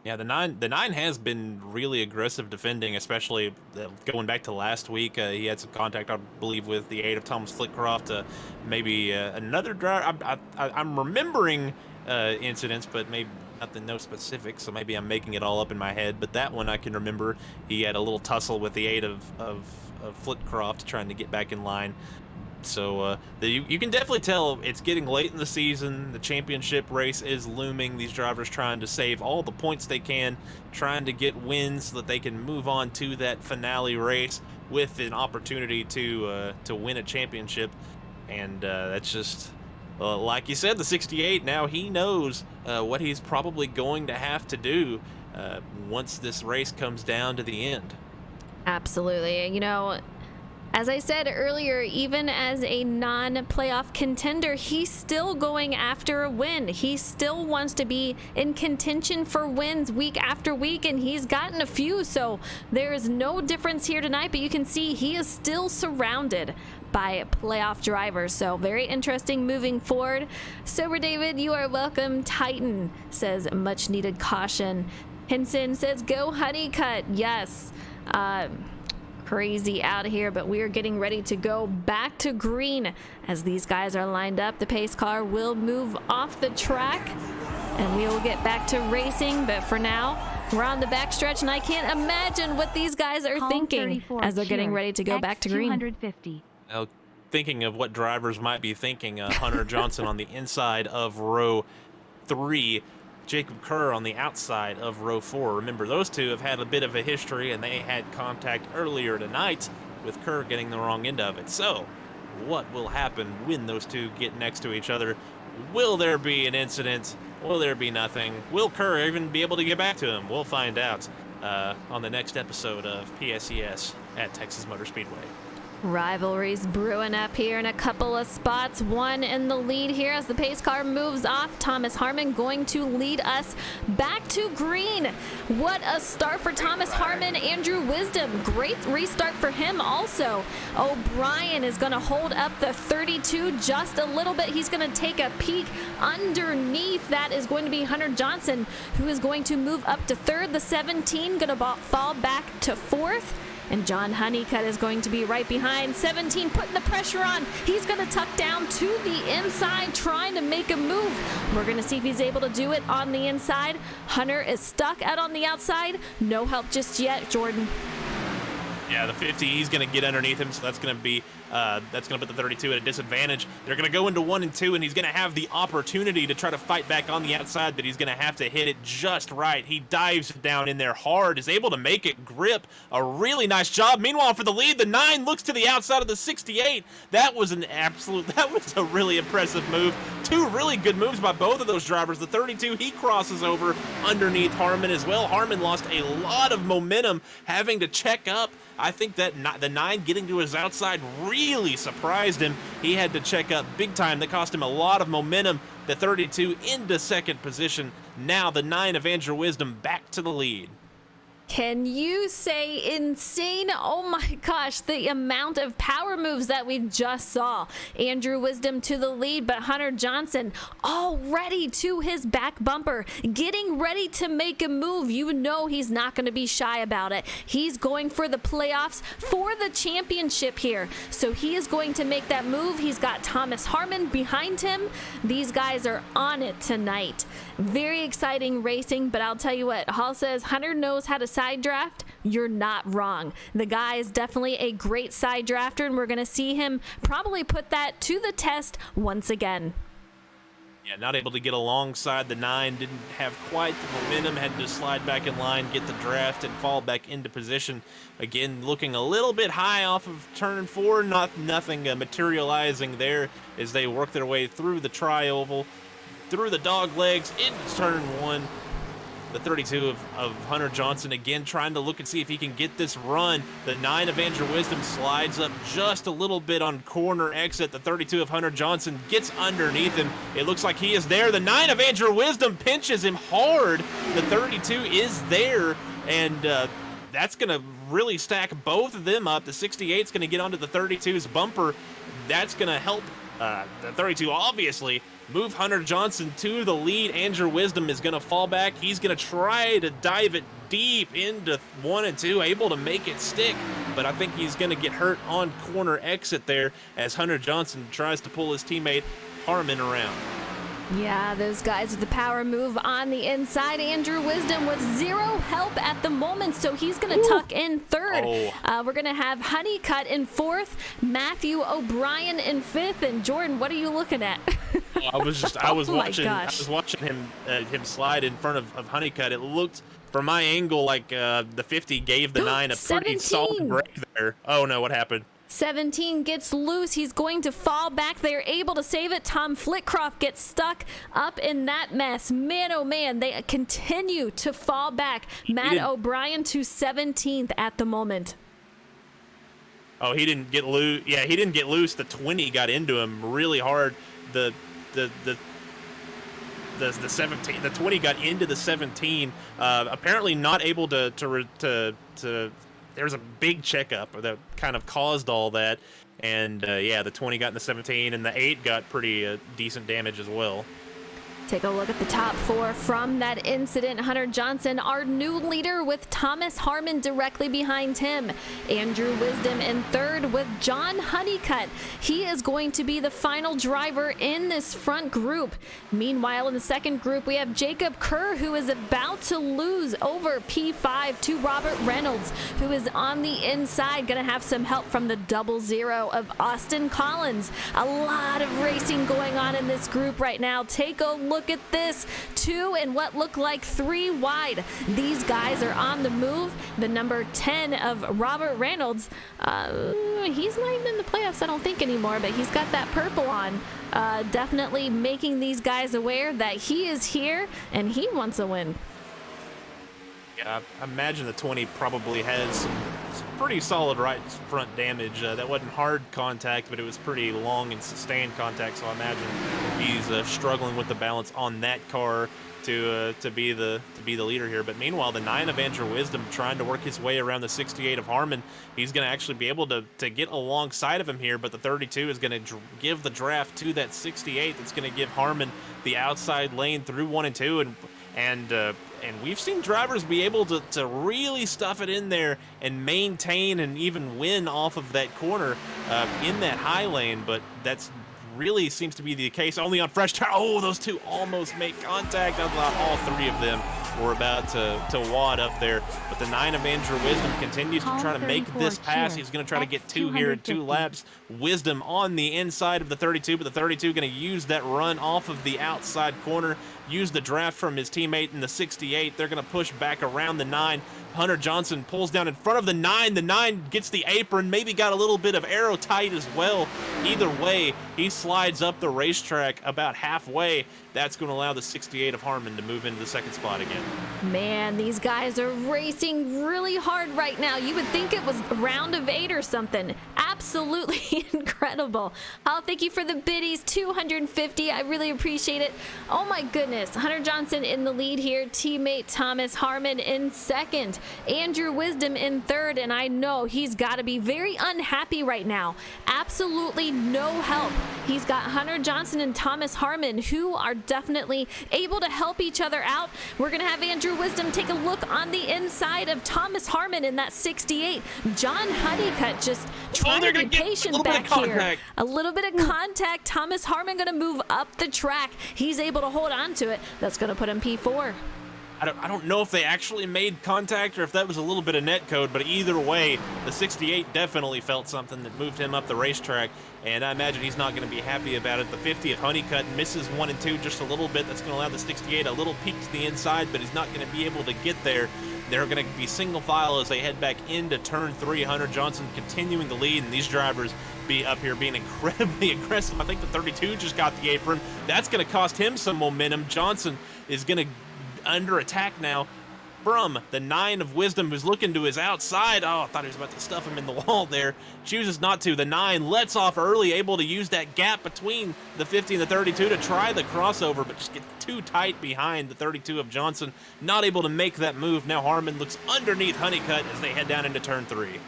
Yeah, the nine has been really aggressive defending, especially going back to last week. He had some contact, I believe, with the 8 of Thomas Flitcroft. Maybe another driver. I'm remembering incidents, but maybe no specifics. So maybe I'm making it all up in my head. But that one I can remember. He had a little tussle with the 8 of Flitcroft trying to get back in line. So you can definitely tell it's getting late in the season. The championship race is looming. These drivers trying to save all the points they can, trying to get wins so that they can move on to that finale race with an opportunity to win a championship. And that's just, like you said, the 68, now he knows what he's probably going to have to do once this race comes down to the end. Absolutely. You know, as I said earlier, even as a non-playoff contender, he's still going after a win. He still wants to be in contention for wins week after week, and he's gotten a few, so there is no difference here tonight, but you can see he is still surrounded by playoff drivers, so very interesting moving forward. Sober David, you are welcome. Titan says much needed caution. Henson says go Honeycutt. Yes. crazy out here, but we are getting ready to go back to green. As these guys are lined up, the pace car will move off the track and we will get back to racing. But for now, we're on the backstretch, and I can't imagine what these guys are thinking as they're getting ready to go back to green. 250. Now, thinking of what drivers might be thinking, Hunter Johnson on the inside of row 3, Jacob Kerr on the outside of row 4. Remember, those two have had a bit of a history, and they had contact earlier tonight with Kerr getting the wrong end of it. So, what will happen when those two get next to each other? Will there be an incident? Will there be nothing? Will Kerr even be able to get back to him? We'll find out on the next episode of PSES at Texas Motor Speedway. Rivalries brewing up here in a couple of spots. One in the lead here as the pace car moves off. Thomas Harmon going to lead us back to green. What a start for Thomas Harmon. Andrew Wisdom, great restart for him also. O'Brien is going to hold up the 32 just a little bit. He's going to take a peek underneath. That is going to be Hunter Johnson, who is going to move up to third. The 17 going to fall back to fourth. And John Honeycutt is going to be right behind. 17 putting the pressure on. He's going to tuck down to the inside, trying to make a move. We're going to see if he's able to do it on the inside. Hunter is stuck out on the outside. No help just yet, Jordan. Yeah, the 50, he's going to get underneath him, so that's going to be put the 32 at a disadvantage. They're going to go into 1 and 2, and he's going to have the opportunity to try to fight back on the outside, but he's going to have to hit it just right. He dives down in there hard, is able to make it grip. A really nice job. Meanwhile, for the lead, the 9 looks to the outside of the 68. That was a really impressive move. Two really good moves by both of those drivers. The 32, he crosses over underneath Harmon as well. Harmon lost a lot of momentum having to check up. I think that the 9 getting to his outside really surprised him. He had to check up big time. That cost him a lot of momentum. The 32 into second position. Now the 9 of Andrew Wisdom back to the lead. Can you say insane? Oh my gosh, the amount of power moves that we just saw. Andrew Wisdom to the lead, but Hunter Johnson already to his back bumper, getting ready to make a move. You know he's not going to be shy about it. He's going for the playoffs for the championship here. So he is going to make that move. He's got Thomas Harmon behind him. These guys are on it tonight. Very exciting racing, but I'll tell you what, Hall says Hunter knows how to side draft. You're not wrong. The guy is definitely a great side drafter, and we're going to see him probably put that to the test once again. Yeah, not able to get alongside the 9, didn't have quite the momentum, had to slide back in line, get the draft, and fall back into position. Again, looking a little bit high off of turn 4, nothing materializing there as they work their way through the tri-oval, through the dog legs, into turn 1. The 32 of Hunter Johnson again trying to look and see if he can get this run. The 9 of Andrew Wisdom slides up just a little bit on corner exit. The 32 of Hunter Johnson gets underneath him. It looks like he is there. The 9 of Andrew Wisdom pinches him hard. The 32 is there, and that's going to really stack both of them up. The 68 is going to get onto the 32's bumper. That's going to help the 32 obviously move Hunter Johnson to the lead. Andrew Wisdom is going to fall back. He's going to try to dive it deep into 1 and 2, able to make it stick, but I think he's going to get hurt on corner exit there as Hunter Johnson tries to pull his teammate Harmon around. Yeah, those guys with the power move on the inside. Andrew Wisdom with zero help at the moment, so he's going to tuck in third. We're going to have Honeycutt in fourth, Matthew O'Brien in fifth, and Jordan, what are you looking at? I was watching him slide in front of Honeycutt. It looked from my angle like the 50 gave the 9 a pretty solid break there. Oh no, what happened? 17 gets loose. He's going to fall back. They're able to save it. Tom Flitcroft gets stuck up in that mess. Man, oh man, they continue to fall back. Matt O'Brien to 17th at the moment. Oh, he didn't get loose. Yeah, he didn't get loose. The 20 got into him really hard. The 17, the 20 got into the 17. Apparently not able to. There was a big checkup that kind of caused all that, and yeah, the 20 got in the 17, and the 8 got pretty decent damage as well. Take a look at the top 4 from that incident. Hunter Johnson, our new leader, with Thomas Harmon directly behind him. Andrew Wisdom in 3rd with John Honeycutt. He is going to be the final driver in this front group. Meanwhile, in the second group, we have Jacob Kerr, who is about to lose over P5 to Robert Reynolds, who is on the inside. Going to have some help from the 00 of Austin Collins. A lot of racing going on in this group right now. Take a look at this. 2 and what look like 3 wide. These guys are on the move. The number 10 of Robert Reynolds, he's not even in the playoffs, I don't think, anymore, but he's got that purple on. Definitely making these guys aware that he is here and he wants a win. Yeah, I imagine the 20 probably has some pretty solid right front damage. That wasn't hard contact, but it was pretty long and sustained contact, so I imagine he's struggling with the balance on that car to be the leader here. But meanwhile, the 9 of Andrew Wisdom trying to work his way around the 68 of Harmon. He's going to actually be able to get alongside of him here, but the 32 is going to give the draft to that 68. That's going to give Harmon the outside lane through 1 and 2, and we've seen drivers be able to really stuff it in there and maintain and even win off of that corner in that high lane, but that's really seems to be the case only on fresh tire. Oh, those 2 almost make contact. I thought all 3 of them were about to wad up there, but the 9 of Andrew Wisdom continues to try to make this pass. He's going to try to get 2 here in 2 laps. Wisdom on the inside of the 32, but the 32 going to use that run off of the outside corner, use the draft from his teammate in the 68. They're going to push back around the 9. Hunter Johnson pulls down in front of the 9. The 9 gets the apron, maybe got a little bit of aero tight as well. Either way, he slides up the racetrack about halfway. That's going to allow the 68 of Harmon to move into the second spot again. Man, these guys are racing really hard right now. You would think it was a round of 8 or something. Absolutely incredible. Oh, thank you for the biddies. 250. I really appreciate it. Oh my goodness. Hunter Johnson in the lead here. Teammate Thomas Harmon in second. Andrew Wisdom in third. And I know he's got to be very unhappy right now. Absolutely no help. He's got Hunter Johnson and Thomas Harmon, who are definitely able to help each other out. We're going to have Andrew Wisdom take a look on the inside of Thomas Harmon in that 68. John Honeycutt just trying to be patient back here. A little bit of contact. Thomas Harmon going to move up the track. He's able to hold on to it. That's going to put him P4. I don't know if they actually made contact or if that was a little bit of net code, but either way, the 68 definitely felt something that moved him up the racetrack, and I imagine he's not going to be happy about it. The 50 of Honeycutt misses 1 and 2 just a little bit. That's going to allow the 68 a little peek to the inside, but he's not going to be able to get there. They're going to be single file as they head back into turn 3. Hunter Johnson continuing the lead, and these drivers be up here being incredibly aggressive. I think the 32 just got the apron. That's going to cost him some momentum. Johnson is going to under attack now from the 9 of Wisdom, who's looking to his outside. Oh, I thought he was about to stuff him in the wall there. Chooses not to. The 9 lets off early, able to use that gap between the 50 and the 32 to try the crossover, but just get too tight behind the 32 of Johnson. Not able to make that move. Now Harmon looks underneath Honeycutt as they head down into turn 3.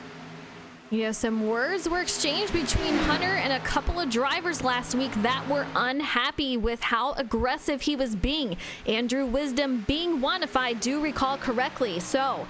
You know, some words were exchanged between Hunter and a couple of drivers last week that were unhappy with how aggressive he was being. Andrew Wisdom being one, if I do recall correctly. So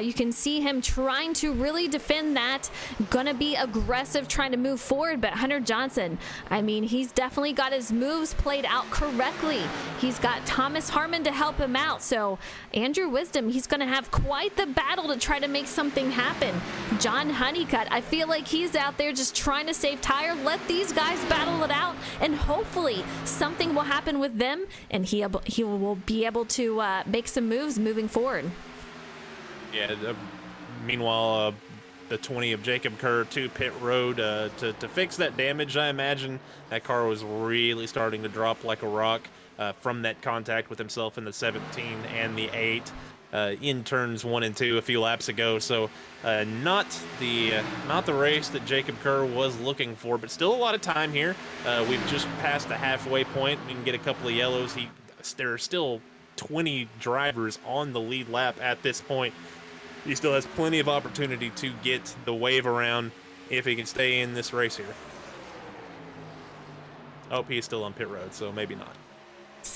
you can see him trying to really defend that, gonna be aggressive, trying to move forward. But Hunter Johnson, I mean, he's definitely got his moves played out correctly. He's got Thomas Harmon to help him out. So Andrew Wisdom, he's gonna have quite the battle to try to make something happen. John Honeycutt, I feel like he's out there just trying to save tire. Let these guys battle it out, and hopefully something will happen with them, and he will be able to make some moves moving forward. Yeah. Meanwhile, the 20 of Jacob Kerr to pit road to fix that damage. I imagine that car was really starting to drop like a rock from that contact with himself in the 17 and the 8. In turns 1 and 2 a few laps ago, so not the race that Jacob Kerr was looking for, but still a lot of time here. We've just passed the halfway point. We can get a couple of yellows. There are still 20 drivers on the lead lap at this point. He still has plenty of opportunity to get the wave around if he can stay in this race here. Oh, he's still on pit road, so maybe not.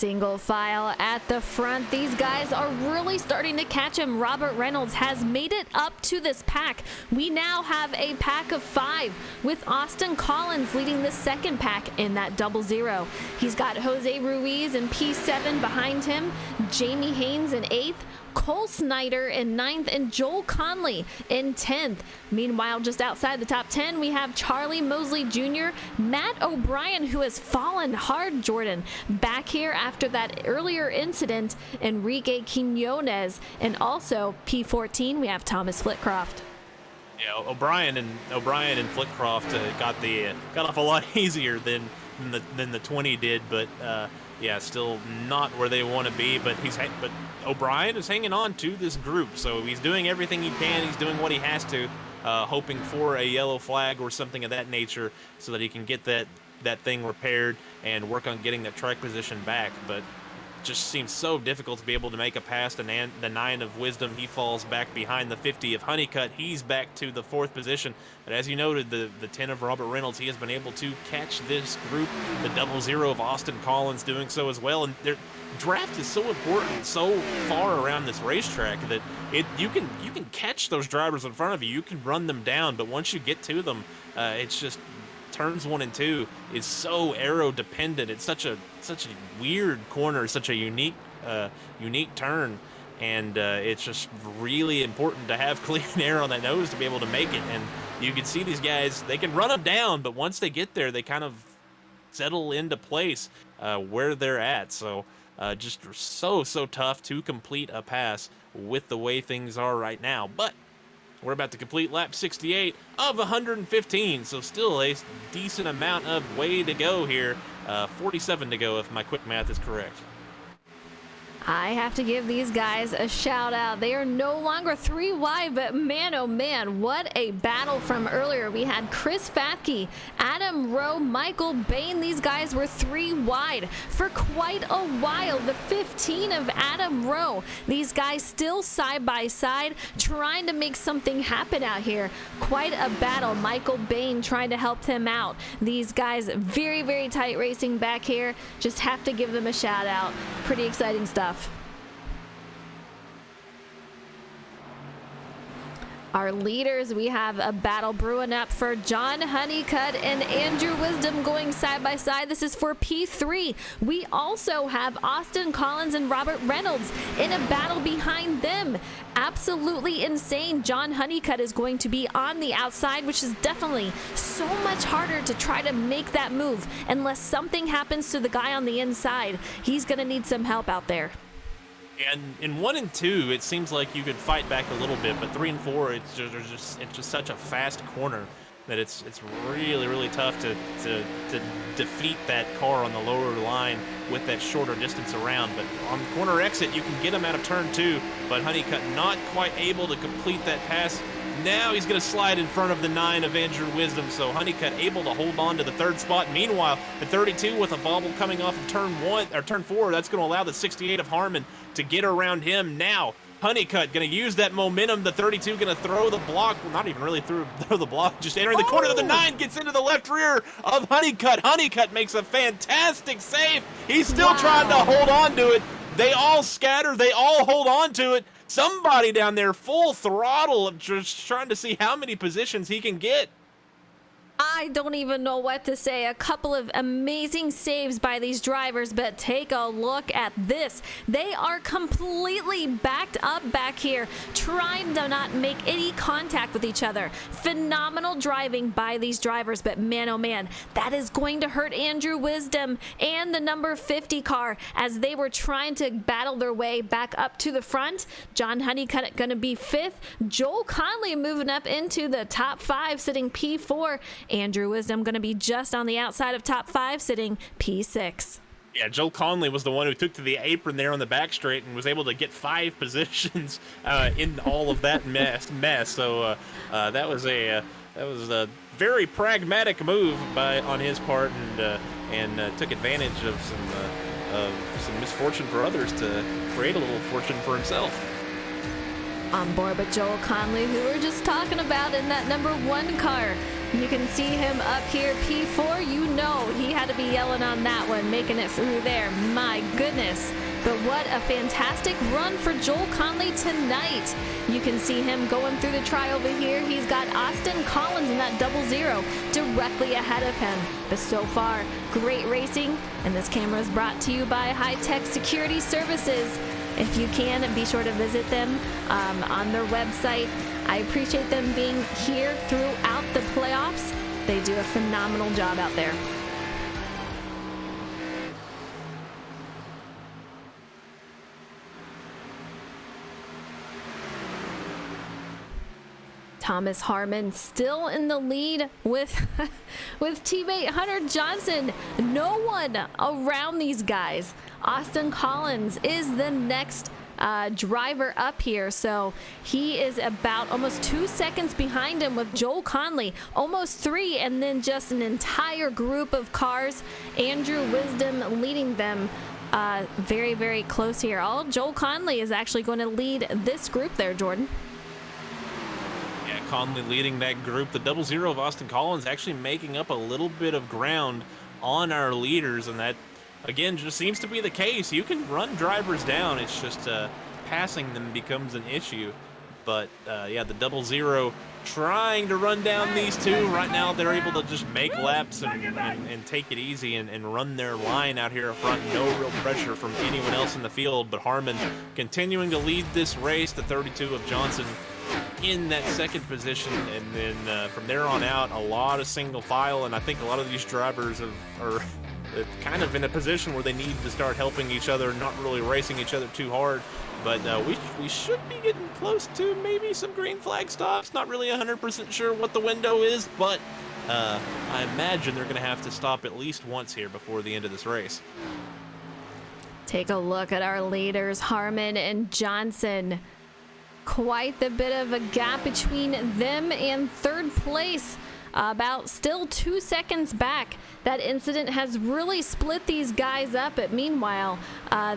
Single file at the front. These guys are really starting to catch him. Robert Reynolds has made it up to this pack. We now have a pack of 5 with Austin Collins leading the second pack in that 00. He's got Jose Ruiz in P7 behind him, Jamie Haynes in 8th, Cole Snyder in 9th, and Joel Conley in 10th. Meanwhile, just outside the top 10, we have Charlie Mosley Jr., Matt O'Brien, who has fallen hard, Jordan, back here after that earlier incident, Enrique Quinones, and also P14, we have Thomas Flitcroft. Yeah, O'Brien and Flitcroft got off a lot easier than the 20 did, but yeah, still not where they want to be. But O'Brien is hanging on to this group, so he's doing everything he can. He's doing what he has to, hoping for a yellow flag or something of that nature, so that he can get that thing repaired and work on getting that track position back. But just seems so difficult to be able to make a pass to the 9 of Wisdom. He falls back behind the 50 of Honeycutt. He's back to the 4th position. But as you noted, the 10 of Robert Reynolds, he has been able to catch this group. The 00 of Austin Collins doing so as well. And their draft is so important, so far around this racetrack, that you can catch those drivers in front of you. You can run them down, but once you get to them, it's just turns 1 and 2 is so aero dependent. It's such a weird corner, such a unique turn, and it's just really important to have clean air on that nose to be able to make it. And you can see these guys, they can run them down, but once they get there, they kind of settle into place where they're at. So just so tough to complete a pass with the way things are right now. But we're about to complete lap 68 of 115, so still a decent amount of way to go here. 47 to go if my quick math is correct. I have to give these guys a shout out. They are no longer 3 wide, but man, oh man, what a battle from earlier. We had Chris Fatke, Adam Rowe, Michael Bain. These guys were 3 wide for quite a while. The 15 of Adam Rowe. These guys still side by side, trying to make something happen out here. Quite a battle. Michael Bain trying to help them out. These guys very, very tight racing back here. Just have to give them a shout out. Pretty exciting stuff. Our leaders, we have a battle brewing up for John Honeycutt and Andrew Wisdom going side by side. This is for P3. We also have Austin Collins and Robert Reynolds in a battle behind them. Absolutely insane. John Honeycutt is going to be on the outside, which is definitely so much harder to try to make that move unless something happens to the guy on the inside. He's going to need some help out there. And in 1 and 2, it seems like you could fight back a little bit, but 3 and 4, it's just such a fast corner that it's really tough to defeat that car on the lower line with that shorter distance around. But on the corner exit, you can get him out of turn 2, but Honeycutt not quite able to complete that pass. Now he's going to slide in front of the 9 of Andrew Wisdom, so Honeycutt able to hold on to the 3rd spot. Meanwhile, the 32 with a bobble coming off of turn 4, that's going to allow the 68 of Harmon to get around him. Now Honeycutt going to use that momentum. The 32 going to throw the block. Well, not even really throw the block, just entering the corner of the 9, gets into the left rear of Honeycutt. Honeycutt makes a fantastic save. He's still trying to hold on to it. They all scatter. They all hold on to it. Somebody down there full throttle, just trying to see how many positions he can get. I don't even know what to say. A couple of amazing saves by these drivers, but take a look at this. They are completely backed up back here, trying to not make any contact with each other. Phenomenal driving by these drivers, but man, oh man, that is going to hurt Andrew Wisdom and the number 50 car as they were trying to battle their way back up to the front. John Honeycutt going to be 5th. Joel Conley moving up into the top 5, sitting P4. Andrew Wisdom going to be just on the outside of top 5, sitting P6. Yeah, Joel Conley was the one who took to the apron there on the back straight and was able to get 5 positions in all of that mess. So that was a very pragmatic move on his part, and took advantage of some misfortune for others to create a little fortune for himself. On board with Joel Conley, who we were just talking about in that number 1 car. You can see him up here, P4. You know he had to be yelling on that one, making it through there. My goodness. But what a fantastic run for Joel Conley tonight. You can see him going through the try over here. He's got Austin Collins in that 00 directly ahead of him. But so far, great racing. And this camera is brought to you by Hi-Tek Security Services. If you can, be sure to visit them on their website. I appreciate them being here throughout the playoffs. They do a phenomenal job out there. Thomas Harmon still in the lead with teammate Hunter Johnson. No one around these guys. Austin Collins is the next driver up here, so he is about almost 2 seconds behind him with Joel Conley, almost 3, and then just an entire group of cars. Andrew Wisdom leading them very, very close here. Joel Conley is actually going to lead this group there, Jordan. Yeah, Conley leading that group. The 00 of Austin Collins actually making up a little bit of ground on our leaders, and that again just seems to be the case. You can run drivers down, it's just passing them becomes an issue. But yeah, the 00 trying to run down these two. Right now they're able to just make laps and take it easy and run their line out here up front. No real pressure from anyone else in the field, but Harmon continuing to lead this race. The 32 of Johnson in that second position, and then from there on out, a lot of single file, and I think a lot of these drivers are kind of in a position where they need to start helping each other, not really racing each other too hard. But we should be getting close to maybe some green flag stops. Not really 100% sure what the window is, but I imagine they're going to have to stop at least once here before the end of this race. Take a look at our leaders, Harmon and Johnson. Quite the bit of a gap between them and third place. About still 2 seconds back. That incident has really split these guys up, but meanwhile,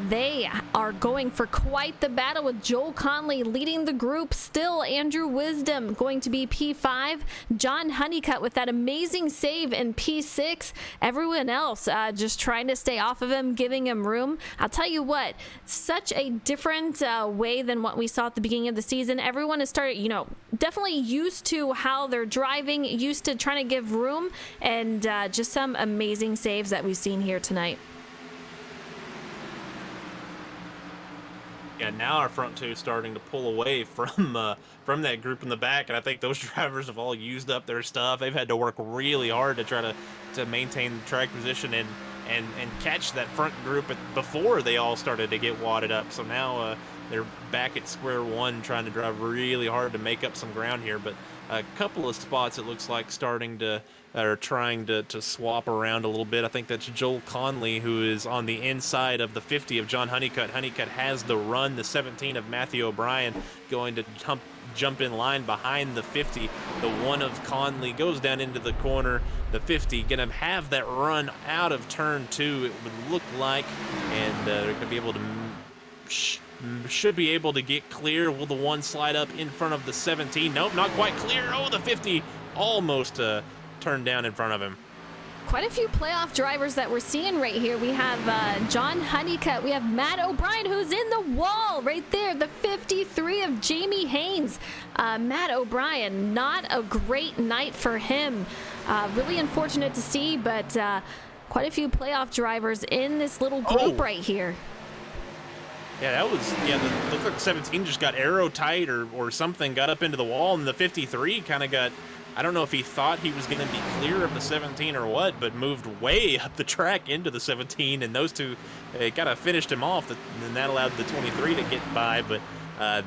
they are going for quite the battle with Joel Conley leading the group. Still, Andrew Wisdom going to be P5. John Honeycutt with that amazing save in P6. Everyone else just trying to stay off of him, giving him room. I'll tell you what, such a different way than what we saw at the beginning of the season. Everyone has started, definitely used to how they're driving, used to trying to give room, and just some amazing saves that we've seen here tonight. Yeah, now our front two starting to pull away from that group in the back, and I think those drivers have all used up their stuff. They've had to work really hard to try to maintain the track position and catch that front group before they all started to get wadded up. So now they're back at square one, trying to drive really hard to make up some ground here. But a couple of spots it looks like trying to swap around a little bit. I think that's Joel Conley, who is on the inside of the 50 of John Honeycutt. Honeycutt has the run. The 17 of Matthew O'Brien going to jump in line behind the 50. The 1 of Conley goes down into the corner. The 50 gonna have that run out of turn 2, it would look like, and they're gonna be able to should be able to get clear. Will the 1 slide up in front of the 17? Nope, not quite clear. Oh, the 50 almost turned down in front of him. Quite a few playoff drivers that we're seeing right here. We have John Honeycutt. We have Matt O'Brien, who's in the wall right there. The 53 of Jamie Haynes. Matt O'Brien, not a great night for him. Really unfortunate to see, but quite a few playoff drivers in this little group right here. Yeah, looked like the 17 just got arrow tight or something, got up into the wall, and the 53 kind of got, I don't know if he thought he was going to be clear of the 17 or what, but moved way up the track into the 17, and those two kind of finished him off, and that allowed the 23 to get by. But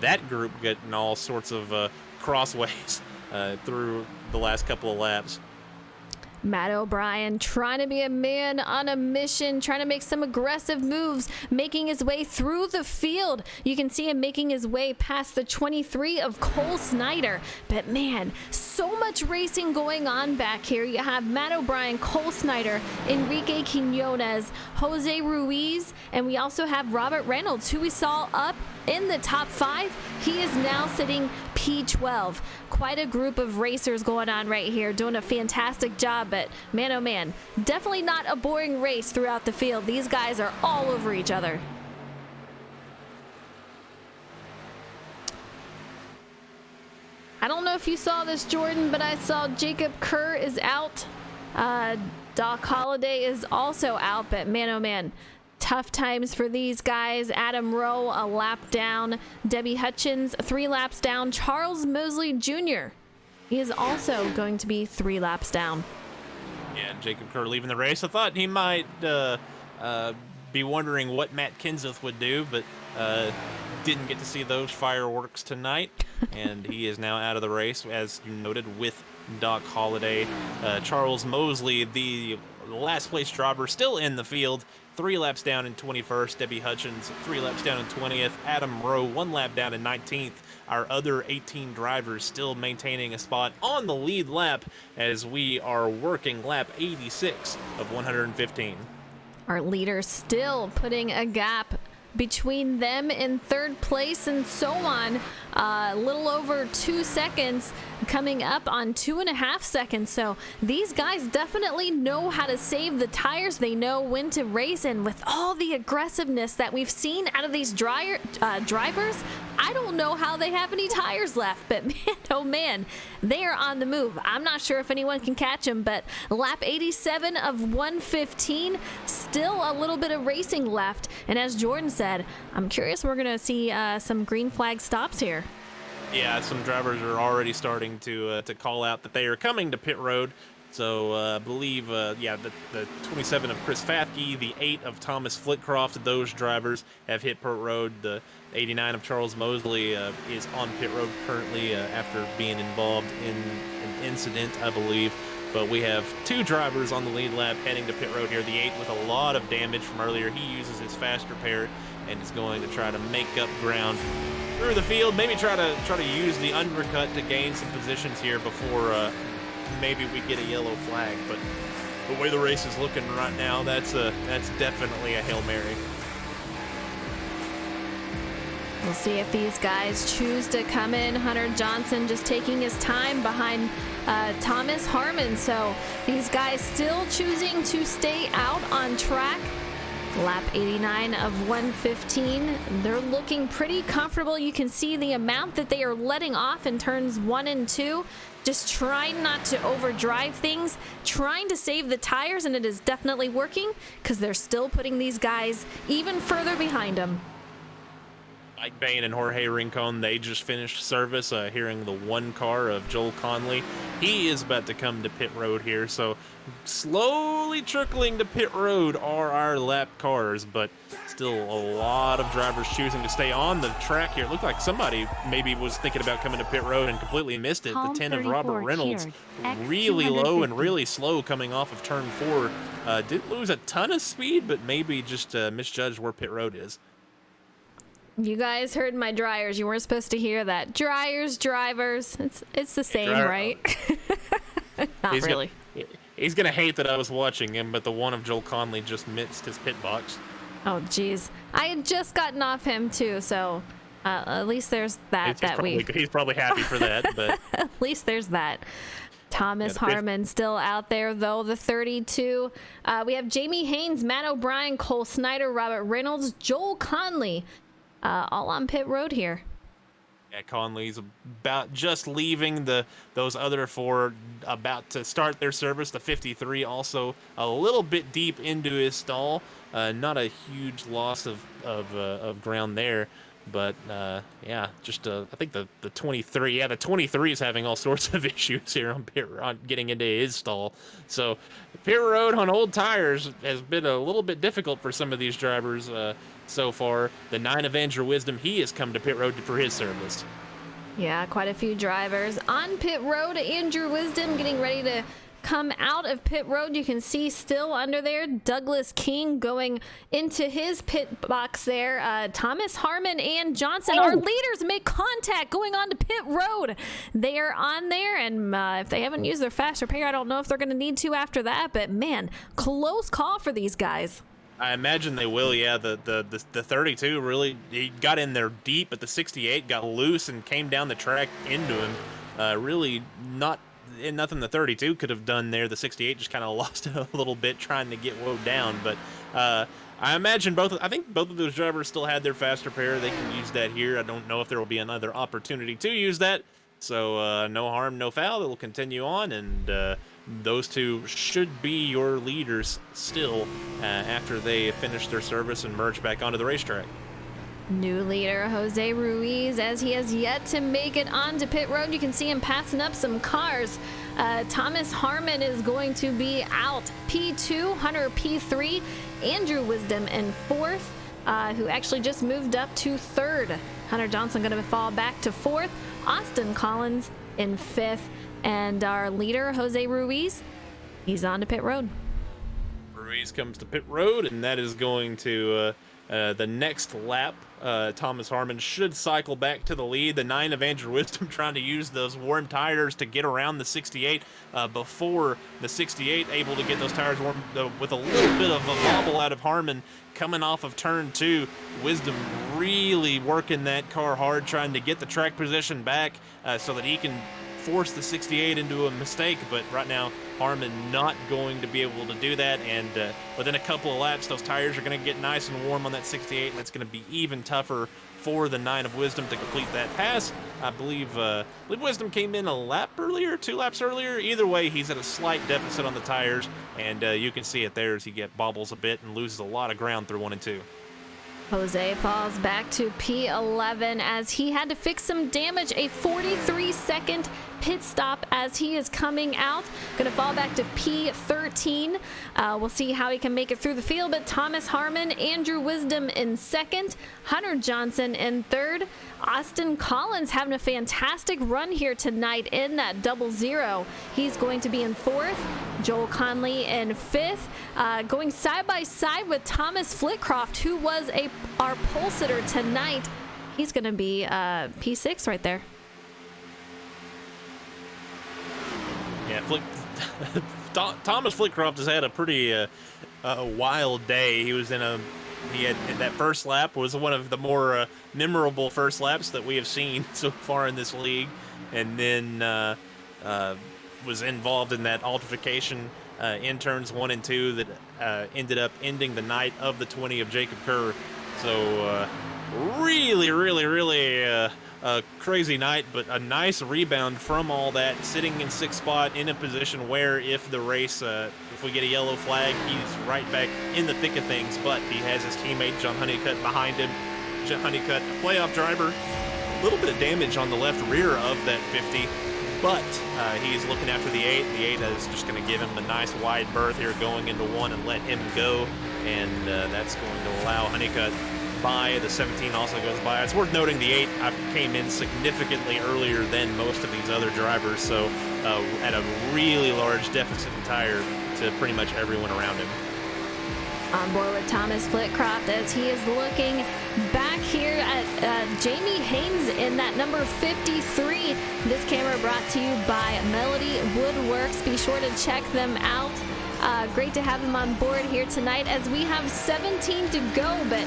that group getting all sorts of crossways through the last couple of laps. Matt O'Brien trying to be a man on a mission, trying to make some aggressive moves, making his way through the field. You can see him making his way past the 23 of Cole Snyder. But man, so much racing going on back here. You have Matt O'Brien, Cole Snyder, Enrique Quinones, Jose Ruiz, and we also have Robert Reynolds, who we saw up in the top 5. He is now sitting P12. Quite a group of racers going on right here, doing a fantastic job, but man, oh man, definitely not a boring race throughout the field. These guys are all over each other. I don't know if you saw this, Jordan, but I saw Jacob Kerr is out. Doc Holliday is also out, but man, oh man, tough times for these guys. Adam Rowe, a lap down. Debbie Hutchins, 3 laps down. Charles Mosley Jr., he is also going to be 3 laps down. Yeah, Jacob Kerr leaving the race. I thought he might be wondering what Matt Kenseth would do, but didn't get to see those fireworks tonight, and he is now out of the race, as you noted, with Doc Holliday. Charles Mosley, the last place driver, still in the field, 3 laps down in 21st. Debbie Hutchins, 3 laps down in 20th. Adam Rowe, 1 lap down in 19th. Our other 18 drivers still maintaining a spot on the lead lap as we are working lap 86 of 115. Our leaders still putting a gap between them in 3rd place and so on. A little over 2 seconds, coming up on 2.5 seconds. So these guys definitely know how to save the tires. They know when to race, and with all the aggressiveness that we've seen out of these drivers, I don't know how they have any tires left, but man, oh man, they are on the move. I'm not sure if anyone can catch them, but lap 87 of 115, still a little bit of racing left. And as Jordan said, I'm curious, we're going to see some green flag stops here. Yeah, some drivers are already starting to call out that they are coming to pit road. So I believe, the 27 of Chris Fathke, the 8 of Thomas Flitcroft, those drivers have hit pit road. The 89 of Charles Mosley is on pit road currently after being involved in an incident, I believe. But we have 2 drivers on the lead lap heading to pit road here. The 8 with a lot of damage from earlier. He uses his fast repair and is going to try to make up ground through the field. Maybe try to use the undercut to gain some positions here before maybe we get a yellow flag. But the way the race is looking right now, that's definitely a Hail Mary. We'll see if these guys choose to come in. Hunter Johnson just taking his time behind Thomas Harmon. So these guys still choosing to stay out on track. Lap 89 of 115. They're looking pretty comfortable. You can see the amount that they are letting off in turns 1 and 2. Just trying not to overdrive things, trying to save the tires, and it is definitely working because they're still putting these guys even further behind them. Mike Bain and Jorge Rincon, they just finished service, hearing the 1 car of Joel Conley. He is about to come to pit road here, so slowly trickling to pit road are our lap cars, but still a lot of drivers choosing to stay on the track here. It looked like somebody maybe was thinking about coming to pit road and completely missed it. The 10 of Robert Reynolds, really low and really slow coming off of turn 4. Didn't lose a ton of speed, but maybe just misjudged where pit road is. You guys heard my dryers. You weren't supposed to hear that. Dryers, drivers. It's the same, right? Not really. He's going to hate that I was watching him, but the 1 of Joel Conley just missed his pit box. Oh, geez. I had just gotten off him, too, so at least there's that. He's probably happy for that, but at least there's that. Thomas Harmon still out there, though, the 32. We have Jamie Haynes, Matt O'Brien, Cole Snyder, Robert Reynolds, Joel Conley, all on pit road here. Yeah, Conley's about just leaving. Those other 4 about to start their service. The 53 also a little bit deep into his stall. Not a huge loss of ground there, but yeah, just I think the 23. Yeah, the 23 is having all sorts of issues here on getting into his stall. So pit road on old tires has been a little bit difficult for some of these drivers so far. The 9 of Andrew Wisdom, he has come to pit road for his service. Yeah, quite a few drivers on pit road. Andrew Wisdom getting ready to come out of pit road. You can see still under there Douglas King going into his pit box there. Thomas Harmon and Johnson, our leaders, make contact going on to pit road. They are on there, and if they haven't used their fast repair, I don't know if they're going to need to after that, but man, close call for these guys. I imagine they will, yeah. The 32 really, he got in there deep, but the 68 got loose and came down the track into him. Really nothing the 32 could have done there. The 68 just kind of lost it a little bit trying to get woed down. But I imagine I think both of those drivers still had their fast repair. They can use that here. I don't know if there will be another opportunity to use that. So no harm, no foul. It will continue on, and those two should be your leaders still after they finish their service and merge back onto the racetrack. New leader Jose Ruiz, as he has yet to make it onto pit road. You can see him passing up some cars. Thomas Harmon is going to be out. P2, Hunter P3, Andrew Wisdom in 4th, who actually just moved up to 3rd. Hunter Johnson going to fall back to 4th. Austin Collins in 5th. And our leader, Jose Ruiz, he's on to pit road. Ruiz comes to pit road, and that is going to the next lap. Thomas Harmon should cycle back to the lead. The 9 of Andrew Wisdom trying to use those warm tires to get around the 68 before the 68 able to get those tires warm with a little bit of a wobble out of Harmon coming off of turn 2. Wisdom really working that car hard, trying to get the track position back so that he can force the 68 into a mistake, but right now Harmon not going to be able to do that, and within a couple of laps those tires are going to get nice and warm on that 68, and it's going to be even tougher for the 9 of Wisdom to complete that pass. I believe Wisdom came in a lap earlier, 2 laps earlier. Either way, he's at a slight deficit on the tires, and you can see it there as he bobbles a bit and loses a lot of ground through 1 and 2. Jose falls back to P11 as he had to fix some damage. A 43-second pit stop as he is coming out. Going to fall back to P13. We'll see how he can make it through the field, but Thomas Harmon, Andrew Wisdom in 2nd, Hunter Johnson in 3rd. Austin Collins having a fantastic run here tonight in that 00. He's going to be in 4th. Joel Conley in 5th. Going side by side with Thomas Flitcroft, who was our pole sitter tonight. He's going to be P6 right there. Yeah, Thomas Flitcroft has had a pretty wild day. He had that first lap was one of the more memorable first laps that we have seen so far in this league, and then was involved in that altercation in turns 1 and 2 that ended up ending the night of the 20 of Jacob Kerr. So really a crazy night, but a nice rebound from all that, sitting in 6th spot in a position where if the race, if we get a yellow flag, he's right back in the thick of things, but he has his teammate John Honeycutt behind him. John Honeycutt, a playoff driver, a little bit of damage on the left rear of that 50, but he's looking after the 8. The 8 is just going to give him a nice wide berth here going into 1 and let him go, and that's going to allow Honeycutt by. The 17 also goes by. It's worth noting the 8 came in significantly earlier than most of these other drivers, so at a really large deficit in tire to pretty much everyone around him. On board with Thomas Flitcroft as he is looking back here at Jamie Haynes in that number 53. This camera brought to you by Melody Woodworks. Be sure to check them out. Great to have them on board here tonight as we have 17 to go, but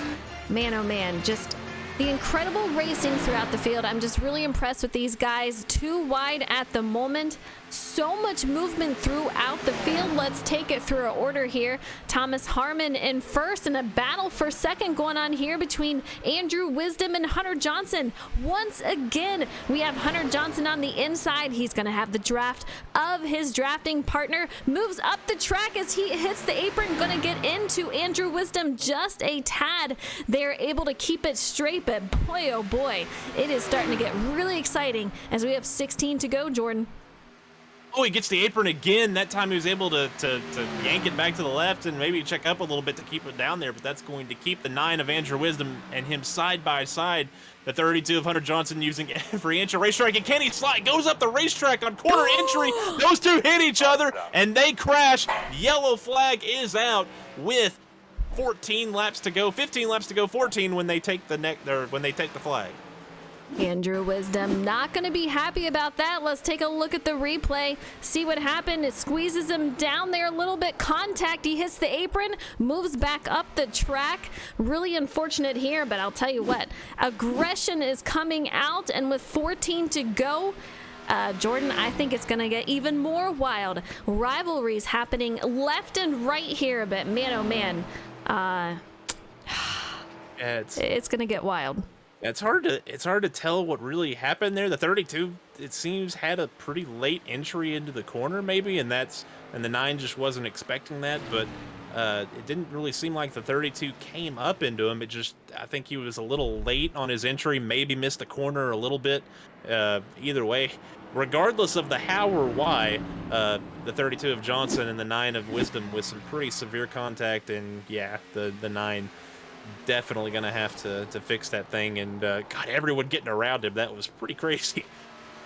man, oh man, just the incredible racing throughout the field. I'm just really impressed with these guys. 2 wide at the moment. So much movement throughout the field. Let's take it through our order here. Thomas Harmon in 1st, and a battle for 2nd going on here between Andrew Wisdom and Hunter Johnson. Once again, we have Hunter Johnson on the inside. He's going to have the draft of his drafting partner. Moves up the track as he hits the apron. Going to get into Andrew Wisdom just a tad. They're able to keep it straight, but boy, oh boy, it is starting to get really exciting as we have 16 to go, Jordan. Oh, he gets the apron again. That time he was able to yank it back to the left and maybe check up a little bit to keep it down there, but that's going to keep the 9 of Andrew Wisdom and him side by side The 32 of Hunter Johnson using every inch of racetrack, and Kenny Slide goes up the racetrack on corner entry. Those two hit each other, and they crash. Yellow flag is out with 14 laps to go, 15 laps to go, 14 when they take the flag. Andrew Wisdom not going to be happy about that. Let's take a look at the replay, see what happened. It squeezes him down there a little bit. Contact, he hits the apron, moves back up the track. Really unfortunate here, but I'll tell you what, aggression is coming out, and with 14 to go, Jordan, I think it's going to get even more wild. Rivalries happening left and right here, but man, oh man, it's going to get wild. It's hard to tell what really happened there. The 32, it seems, had a pretty late entry into the corner, maybe, and the 9 just wasn't expecting that. But it didn't really seem like the 32 came up into him. I think he was a little late on his entry, maybe missed the corner a little bit. Either way, regardless of the how or why, the 32 of Johnson and the 9 of Wisdom with some pretty severe contact, and yeah, the 9. Definitely gonna have to fix that thing, and God, everyone getting around him, that was pretty crazy.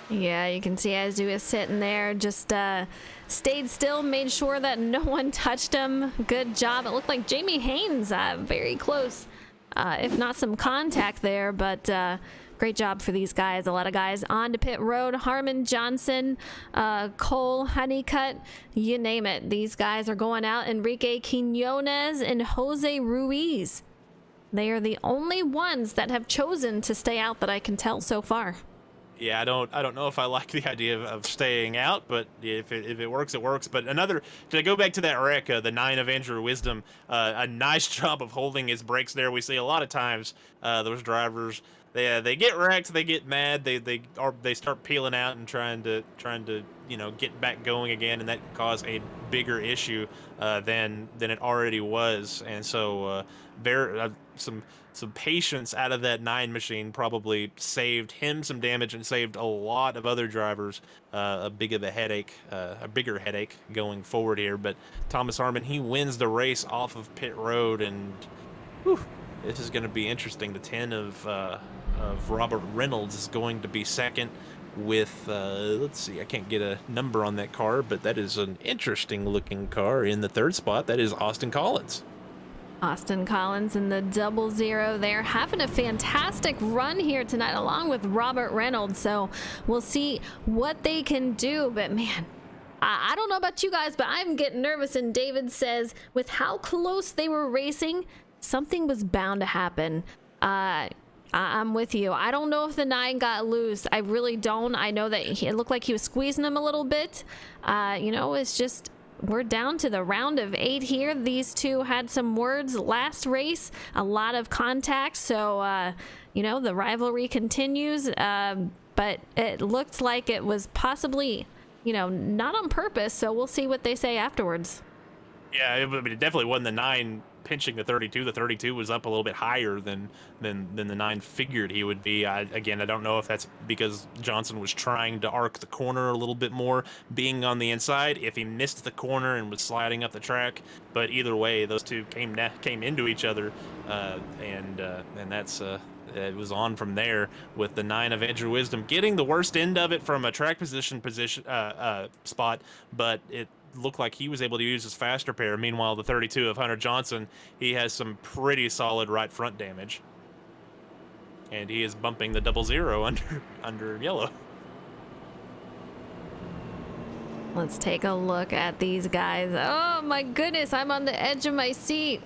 Yeah, you can see as he was sitting there, just stayed still, made sure that no one touched him. Good job. It looked like Jamie Haynes very close, if not some contact there, but great job for these guys. A lot of guys on to pit road. Harmon Johnson, Cole Honeycutt, you name it. These guys are going out. Enrique Quinones and Jose Ruiz. They are the only ones that have chosen to stay out that I can tell so far. Yeah, I don't know if I like the idea of staying out, but if it works, it works. But to go back to that wreck, the 9 of Andrew Wisdom, a nice job of holding his brakes there. We see a lot of times those drivers, they get wrecked, they get mad, they start peeling out and trying to get back going again, and that can cause a bigger issue than it already was. And so some patience out of that 9 machine probably saved him some damage and saved a lot of other drivers a bigger headache going forward here. But Thomas Harmon, he wins the race off of pit road, and whew, this is going to be interesting. The 10 of Robert Reynolds is going to be second with let's see, I can't get a number on that car, but that is an interesting looking car. In the 3rd spot, that is Austin Collins. Austin Collins in the 00 there, having a fantastic run here tonight along with Robert Reynolds. So we'll see what they can do. But man, I don't know about you guys, but I'm getting nervous. And David says with how close they were racing, something was bound to happen. I'm with you. I don't know if the 9 got loose. I really don't. I know that it looked like he was squeezing him a little bit. It's just, we're down to the round of 8 here. These two had some words last race, a lot of contact. So, the rivalry continues. But it looked like it was possibly, not on purpose. So we'll see what they say afterwards. Yeah, it definitely wasn't the 9 pinching the 32. The 32 was up a little bit higher than the 9 figured he would be. I don't know if that's because Johnson was trying to arc the corner a little bit more, being on the inside, if he missed the corner and was sliding up the track. But either way, those two came into each other, and that's it was on from there, with the 9 of Andrew Wisdom getting the worst end of it from a track position spot, but it looked like he was able to use his faster pair. Meanwhile, the 32 of Hunter Johnson, he has some pretty solid right front damage, and he is bumping the 00 under yellow. Let's take a look at these guys. Oh my goodness, I'm on the edge of my seat.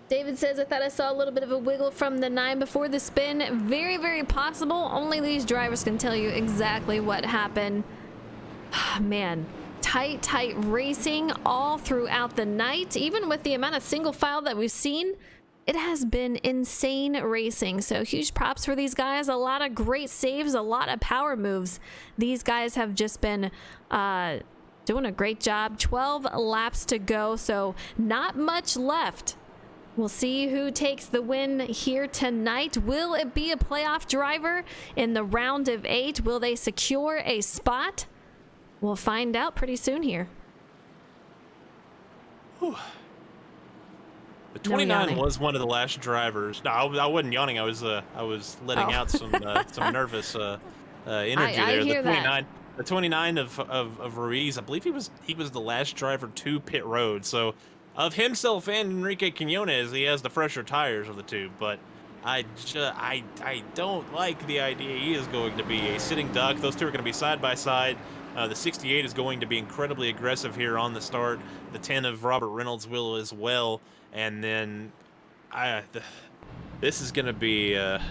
David says, I thought I saw a little bit of a wiggle from the 9 before the spin. Very, very possible. Only these drivers can tell you exactly what happened. Man, tight racing all throughout the night. Even with the amount of single file that we've seen, it has been insane racing. So huge props for these guys. A lot of great saves, a lot of power moves. These guys have just been doing a great job. 12 laps to go, so not much left. We'll see who takes the win here tonight. Will it be a playoff driver in the round of 8? Will they secure a spot? We'll find out pretty soon here. Whew. The 29 was one of the last drivers. No, I wasn't yawning. I was letting out some nervous energy there. I hear the 29, that. the 29 of Ruiz, I believe he was the last driver to pit road. So of himself and Enrique Quinones, he has the fresher tires of the two. But I don't like the idea he is going to be a sitting duck. Those two are going to be side by side. The 68 is going to be incredibly aggressive here on the start. The 10 of Robert Reynolds will as well. And then this is going to be a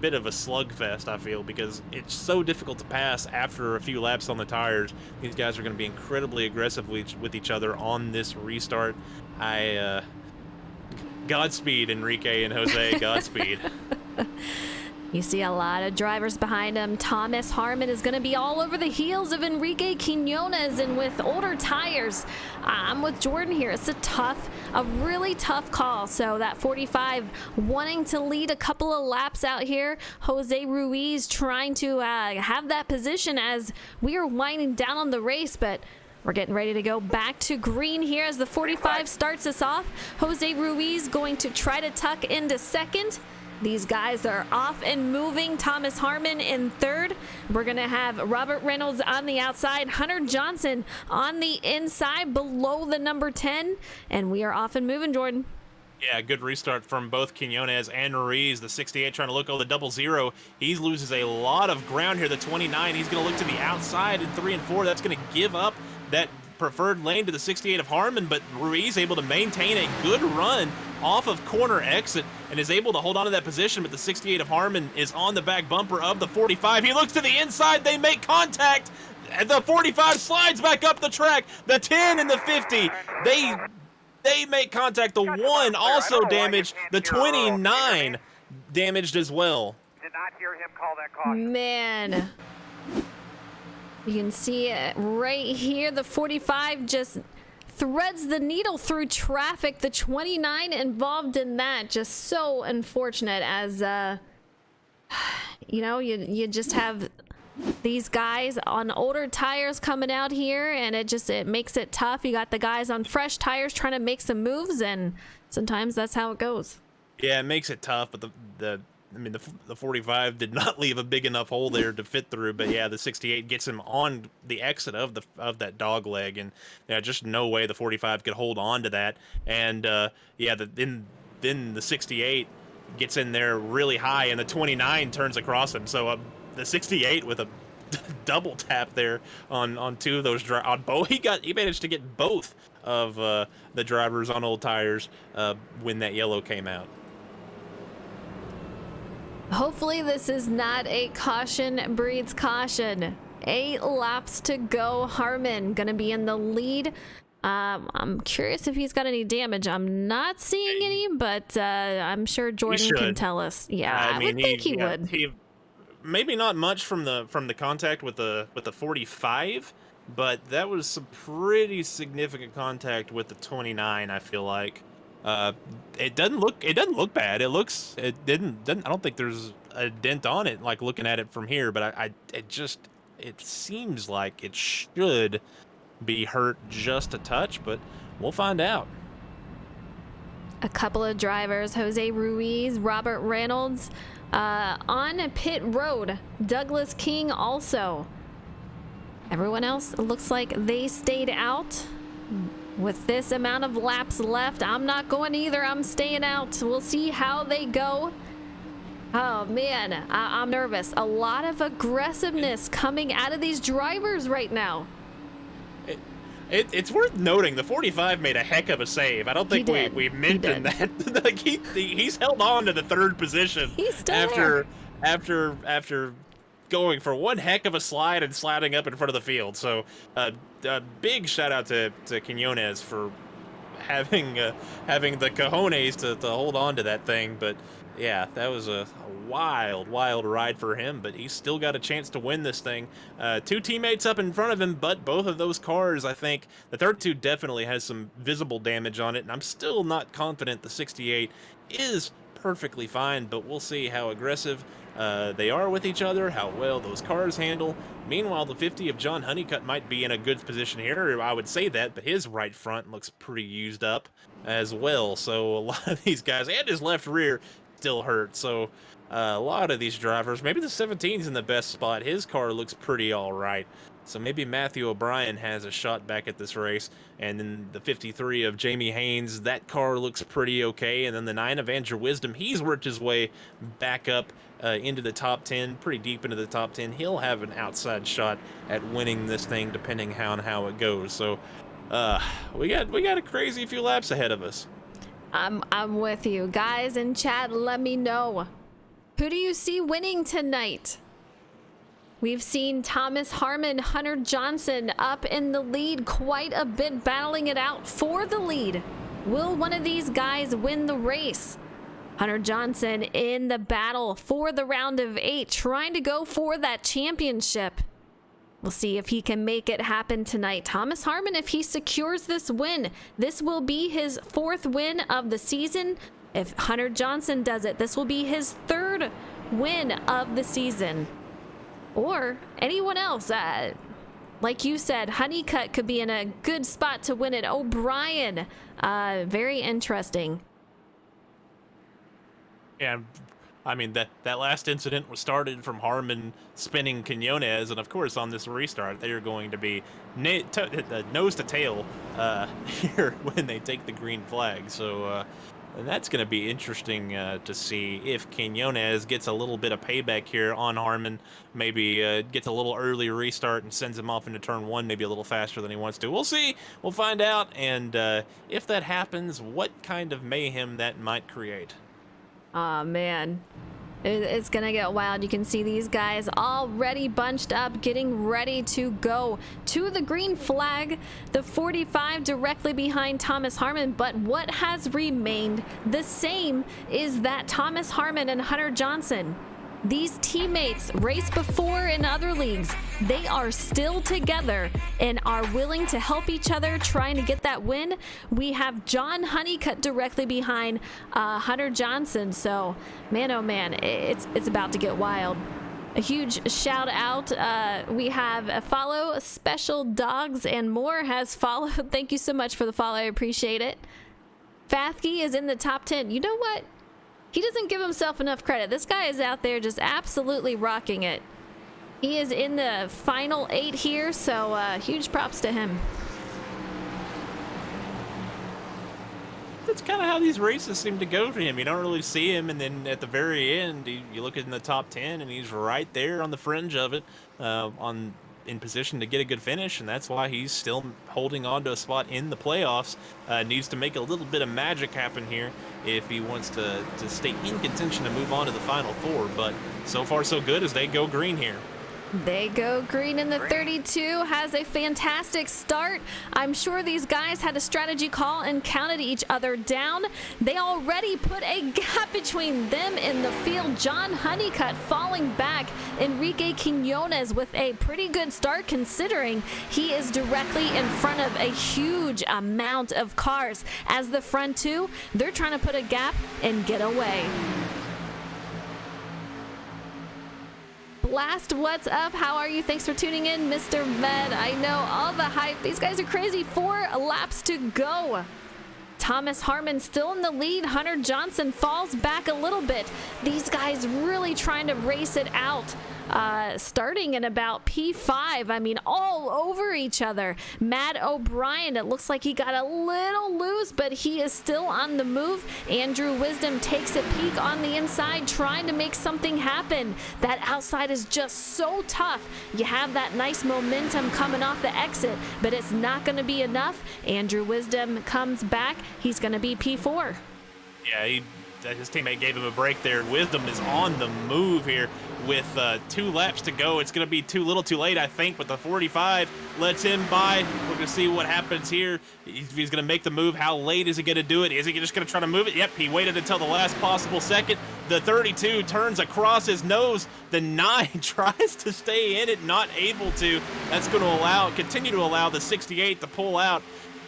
bit of a slugfest, I feel, because it's so difficult to pass after a few laps on the tires. These guys are going to be incredibly aggressive with each other on this restart. Godspeed, Enrique and Jose. Godspeed. You see a lot of drivers behind him. Thomas Harmon is going to be all over the heels of Enrique Quinones, and with older tires, I'm with Jordan here. It's a really tough call. So that 45 wanting to lead a couple of laps out here. Jose Ruiz trying to have that position as we are winding down on the race, but we're getting ready to go back to green here as the 45 starts us off. Jose Ruiz going to try to tuck into second. These guys are off and moving. Thomas Harmon in third. We're going to have Robert Reynolds on the outside, Hunter Johnson on the inside below the number 10, and we are off and moving, Jordan. Yeah, good restart from both Quinones and Ruiz. The 68 trying to look over the 00. He loses a lot of ground here. The 29, he's going to look to the outside in 3 and 4. That's going to give up that preferred lane to the 68 of Harmon, but Ruiz able to maintain a good run off of corner exit and is able to hold on to that position, but the 68 of Harmon is on the back bumper of the 45. He looks to the inside, they make contact, the 45 slides back up the track, the 10 and the 50, they make contact, the 1 also damaged, the 29 damaged as well. Did not hear him call that caution. Man. You can see it right here. The 45 just threads the needle through traffic. The 29 involved in that, just so unfortunate as, you know, you just have these guys on older tires coming out here, and it makes it tough. You got the guys on fresh tires trying to make some moves, and sometimes that's how it goes. Yeah, it makes it tough, but the 45 did not leave a big enough hole there to fit through, but yeah, the 68 gets him on the exit of that dog leg, and yeah, just no way the 45 could hold on to that. And yeah, then the 68 gets in there really high, and the 29 turns across him. So the 68 with a double tap there on two of those he managed to get both of the drivers on old tires when that yellow came out. Hopefully this is not a caution breeds caution. 8 laps to go. Harmon gonna be in the lead. I'm curious if he's got any damage. I'm not seeing any, but I'm sure Jordan can tell us. Yeah, I would think he would. Maybe not much from the contact with the 45, but that was some pretty significant contact with the 29. I feel like. It doesn't look bad. I don't think there's a dent on it, like looking at it from here, but it seems like it should be hurt just a touch, but we'll find out. A couple of drivers, Jose Ruiz, Robert Reynolds, on pit road. Douglas King also. Everyone else looks like they stayed out. With this amount of laps left, I'm not going either. I'm staying out. We'll see how they go. Oh, man, I'm nervous. A lot of aggressiveness coming out of these drivers right now. It's worth noting the 45 made a heck of a save. I don't think we mentioned that. Like he's held on to the 3rd position after going for one heck of a slide and sliding up in front of the field. So a big shout out to Quinones for having the cojones to hold on to that thing. But yeah, that was a wild ride for him, but he's still got a chance to win this thing. 2 teammates up in front of him, but both of those cars, I think the 32 definitely has some visible damage on it, and I'm still not confident the 68 is perfectly fine, but we'll see how aggressive they are with each other, how well those cars handle. Meanwhile, the 50 of John Honeycutt might be in a good position here. I would say that, but his right front looks pretty used up as well. So a lot of these guys, and his left rear still hurt. So a lot of these drivers, maybe the 17's in the best spot. His car looks pretty all right. So maybe Matthew O'Brien has a shot back at this race. And then the 53 of Jamie Haynes, that car looks pretty okay. And then the 9 of Andrew Wisdom, he's worked his way back up into the top 10, pretty deep into the top 10. He'll have an outside shot at winning this thing depending on how it goes. So we got a crazy few laps ahead of us. I'm with you. Guys in chat, let me know. Who do you see winning tonight? We've seen Thomas Harmon, Hunter Johnson up in the lead quite a bit, battling it out for the lead. Will one of these guys win the race? Hunter Johnson in the battle for the round of 8, trying to go for that championship. We'll see if he can make it happen tonight. Thomas Harmon, if he secures this win, this will be his 4th win of the season. If Hunter Johnson does it, this will be his 3rd win of the season. Or anyone else. Like you said, Honeycutt could be in a good spot to win it. O'Brien, very interesting. Yeah, I mean, that last incident was started from Harmon spinning Quinones, and of course on this restart they are going to be nose to tail here when they take the green flag. So that's going to be interesting to see if Quinones gets a little bit of payback here on Harmon, maybe gets a little early restart and sends him off into turn 1 maybe a little faster than he wants to. We'll see. We'll find out, and if that happens, what kind of mayhem that might create. Oh man, it's gonna get wild. You can see these guys already bunched up, getting ready to go to the green flag. The 45 directly behind Thomas Harmon, but what has remained the same is that Thomas Harmon and Hunter Johnson, these teammates raced before in other leagues, they are still together and are willing to help each other trying to get that win. We have John Honeycutt directly behind Hunter Johnson. So man, oh man, it's about to get wild. A huge shout out. We have a follow, Special Dogs and More has followed. Thank you so much for the follow. I appreciate it. Fathke is in the top 10. You know what? He doesn't give himself enough credit. This guy is out there just absolutely rocking it. He is in the final 8 here, so huge props to him. That's kind of how these races seem to go for him. You don't really see him, and then at the very end, you look in the top 10, and he's right there on the fringe of it, in position to get a good finish, and that's why he's still holding on to a spot in the playoffs. Needs to make a little bit of magic happen here if he wants to stay in contention to move on to the final 4, but so far so good as they go green here. They go green in the 32, has a fantastic start. I'm sure these guys had a strategy call and counted each other down. They already put a gap between them in the field. John Honeycutt falling back. Enrique Quinones with a pretty good start considering he is directly in front of a huge amount of cars. As the front 2, they're trying to put a gap and get away. Blast, what's up? How are you? Thanks for tuning in, Mr. Med. I know all the hype. These guys are crazy. 4 laps to go. Thomas Harmon still in the lead. Hunter Johnson falls back a little bit. These guys really trying to race it out. Starting in about P5. I mean, all over each other. Matt O'Brien, it looks like he got a little loose, but he is still on the move. Andrew Wisdom takes a peek on the inside, trying to make something happen. That outside is just so tough. You have that nice momentum coming off the exit, but it's not going to be enough. Andrew Wisdom comes back. He's going to be P4. Yeah, his teammate gave him a break there. Wisdom is on the move here with 2 laps to go. It's going to be too little too late, I think, but the 45 lets him by. We're going to see what happens here. He's going to make the move. How late is he going to do it? Is he just going to try to move it? Yep, he waited until the last possible second. The 32 turns across his nose. The 9 tries to stay in it, not able to. That's going to continue to allow the 68 to pull out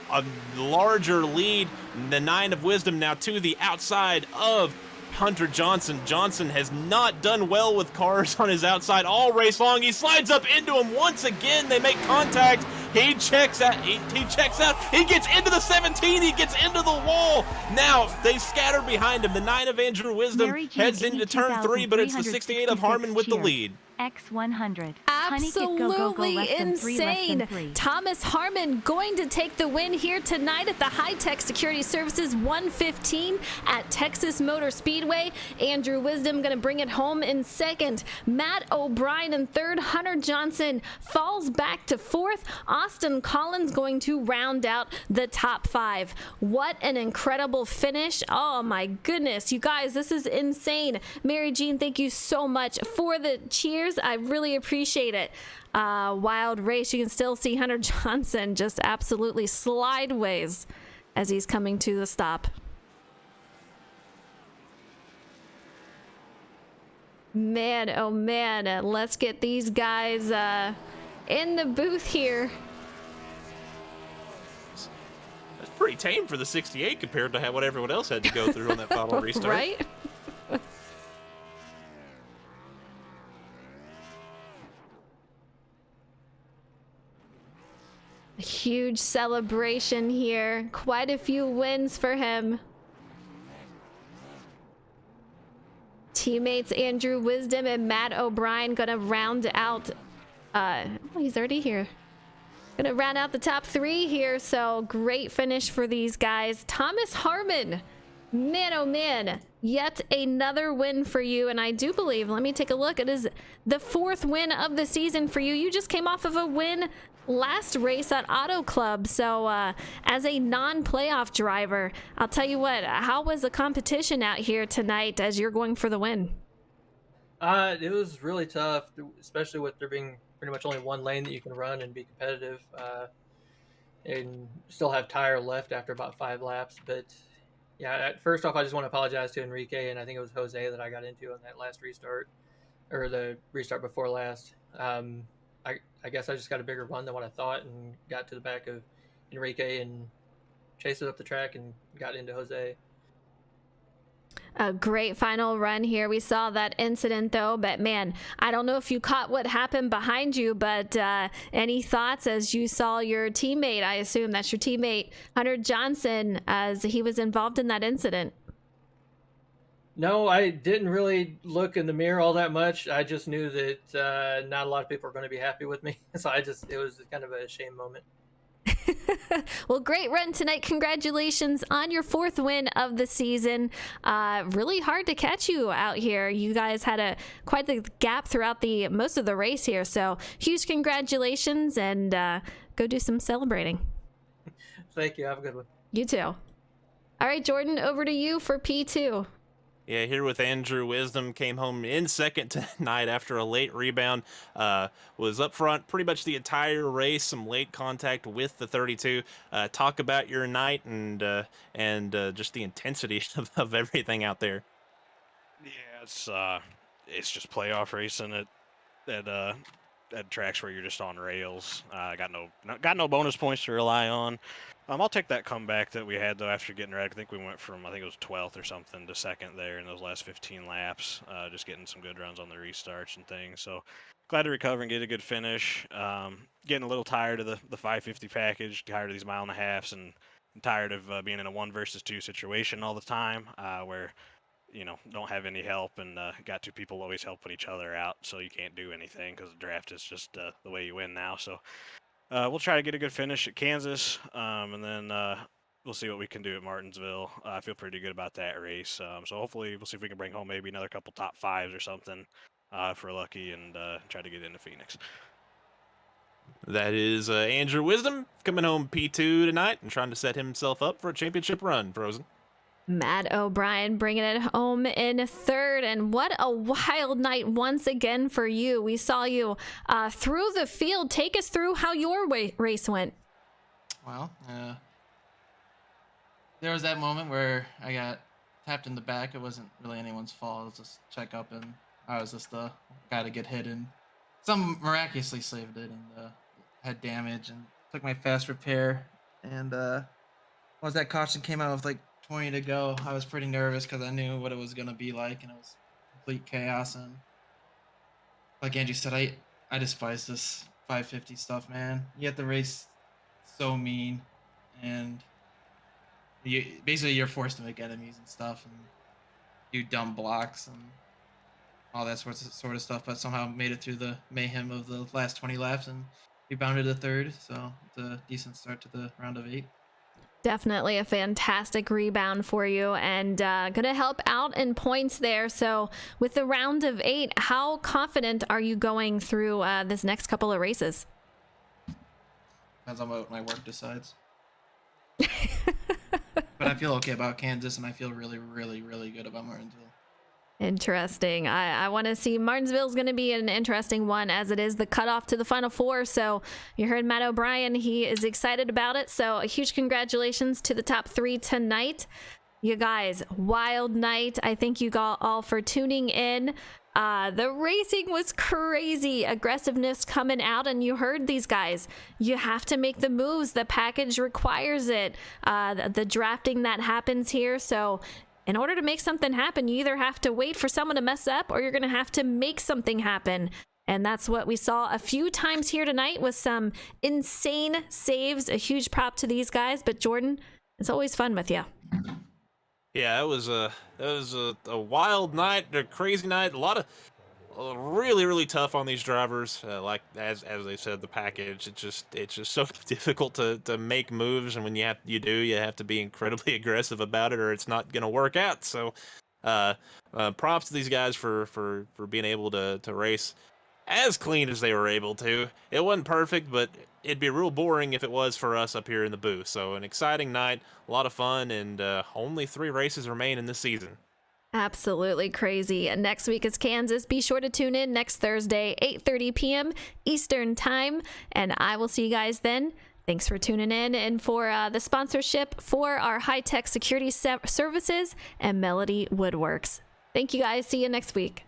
a larger lead. The 9 of Wisdom now to the outside of Hunter Johnson. Johnson has not done well with cars on his outside all race long. He slides up into him once again. They make contact. He checks out. He checks out. He gets into the 17. He gets into the wall. Now they scatter behind him. The 9 of Andrew Wisdom heads into turn 3, but it's the 68 of Harmon with the lead. X100. Absolutely insane. Thomas Harmon going to take the win here tonight at the Hi-Tek Security Services 115 at Texas Motor Speedway. Andrew Wisdom going to bring it home in second. Matt O'Brien in third. Hunter Johnson falls back to fourth. Austin Collins going to round out the top 5. What an incredible finish. Oh my goodness, you guys, this is insane. Mary Jean, thank you so much for the cheers. I really appreciate it. Wild race. You can still see Hunter Johnson just absolutely slideways as he's coming to the stop. Man, oh man, let's get these guys in the booth here. That's pretty tame for the 68 compared to what everyone else had to go through on that final restart. Right? A huge celebration here. Quite a few wins for him. Teammates Andrew Wisdom and Matt O'Brien gonna round out. Oh, he's already here. Gonna round out the top 3 here. So great finish for these guys. Thomas Harmon. Man, oh man, yet another win for you. And I do believe, let me take a look, it is the 4th win of the season for you. You just came off of a win last race at Auto Club. So as a non-playoff driver, I'll tell you what, how was the competition out here tonight as you're going for the win? It was really tough, especially with there being pretty much only one lane that you can run and be competitive, and still have tire left after about 5 laps. But yeah, first off, I just want to apologize to Enrique, and I think it was Jose that I got into on that last restart, or the restart before last. I guess I just got a bigger run than what I thought and got to the back of Enrique and chased it up the track and got into Jose. A great final run here. We saw that incident though, but man, I don't know if you caught what happened behind you, but any thoughts as you saw your teammate, I assume that's your teammate, Hunter Johnson, as he was involved in that incident? No, I didn't really look in the mirror all that much. I just knew that not a lot of people are going to be happy with me. So it was kind of a shame moment. Well, great run tonight. Congratulations on your 4th win of the season. Really hard to catch you out here. You guys had quite the gap throughout most of the race here. So huge congratulations, and go do some celebrating. Thank you. Have a good one. You too. All right, Jordan, over to you for P2. Yeah, here with Andrew Wisdom, came home in second tonight after a late rebound. Was up front pretty much the entire race. Some late contact with the 32. Talk about your night and just the intensity of everything out there. Yeah, it's just playoff racing at tracks where you're just on rails. Got no bonus points to rely on. I'll take that comeback that we had though after getting wrecked. I think we went from, I think it was 12th or something to 2nd there in those last 15 laps. Just getting some good runs on the restarts and things. So glad to recover and get a good finish. Getting a little tired of the 550 package, tired of these 1.5 miles, and tired of being in a 1 versus 2 situation all the time, where don't have any help, and got 2 people always helping each other out, so you can't do anything because the draft is just the way you win now. So we'll try to get a good finish at Kansas, and then we'll see what we can do at Martinsville. I feel pretty good about that race. So hopefully we'll see if we can bring home maybe another couple top 5s or something if we're lucky, and try to get into Phoenix. That is Andrew Wisdom coming home P2 tonight and trying to set himself up for a championship run, Frozen. Matt O'Brien bringing it home in 3rd, and what a wild night once again for you. We saw you through the field. Take us through how your race went. Well, there was that moment where I got tapped in the back. It wasn't really anyone's fault. It was just check up, and I was just the guy to get hit, and some miraculously saved it, and had damage and took my fast repair. And once that caution came out with like 20 to go, I was pretty nervous because I knew what it was gonna be like, and it was complete chaos. And like Angie said, I despise this 550 stuff, man. You have to race so mean, and you're forced to make enemies and stuff, and do dumb blocks and all that sort of stuff. But somehow made it through the mayhem of the last 20 laps and rebounded to third. So it's a decent start to the round of 8. Definitely a fantastic rebound for you, and gonna help out in points there. So with the round of 8, how confident are you going through this next couple of races? Depends on what my work decides. But I feel okay about Kansas, and I feel really, really, really good about Martinsville. Interesting. I want to see Martinsville's going to be an interesting one, as it is the cutoff to the Final Four. So you heard Matt O'Brien. He is excited about it. So a huge congratulations to the top 3 tonight. You guys, wild night. I thank you all for tuning in. The racing was crazy. Aggressiveness coming out, and you heard these guys. You have to make the moves. The package requires it. The drafting that happens here. So in order to make something happen, you either have to wait for someone to mess up, or you're going to have to make something happen. And that's what we saw a few times here tonight with some insane saves. A huge prop to these guys. But Jordan, it's always fun with you. Yeah, that was a wild night, a crazy night. A lot of really tough on these drivers. Like as they said, the package. It's just so difficult to make moves, and when you have to be incredibly aggressive about it, or it's not gonna work out. So, props to these guys for being able to race as clean as they were able to. It wasn't perfect, but it'd be real boring if it was for us up here in the booth. So an exciting night, a lot of fun, and only 3 races remain in this season. Absolutely crazy. Next week is Kansas. Be sure to tune in next Thursday, 8:30 p.m. Eastern Time, and I will see you guys then. Thanks for tuning in and for the sponsorship for our Hi-Tek security services and Melody Woodworks. Thank you guys. See you next week.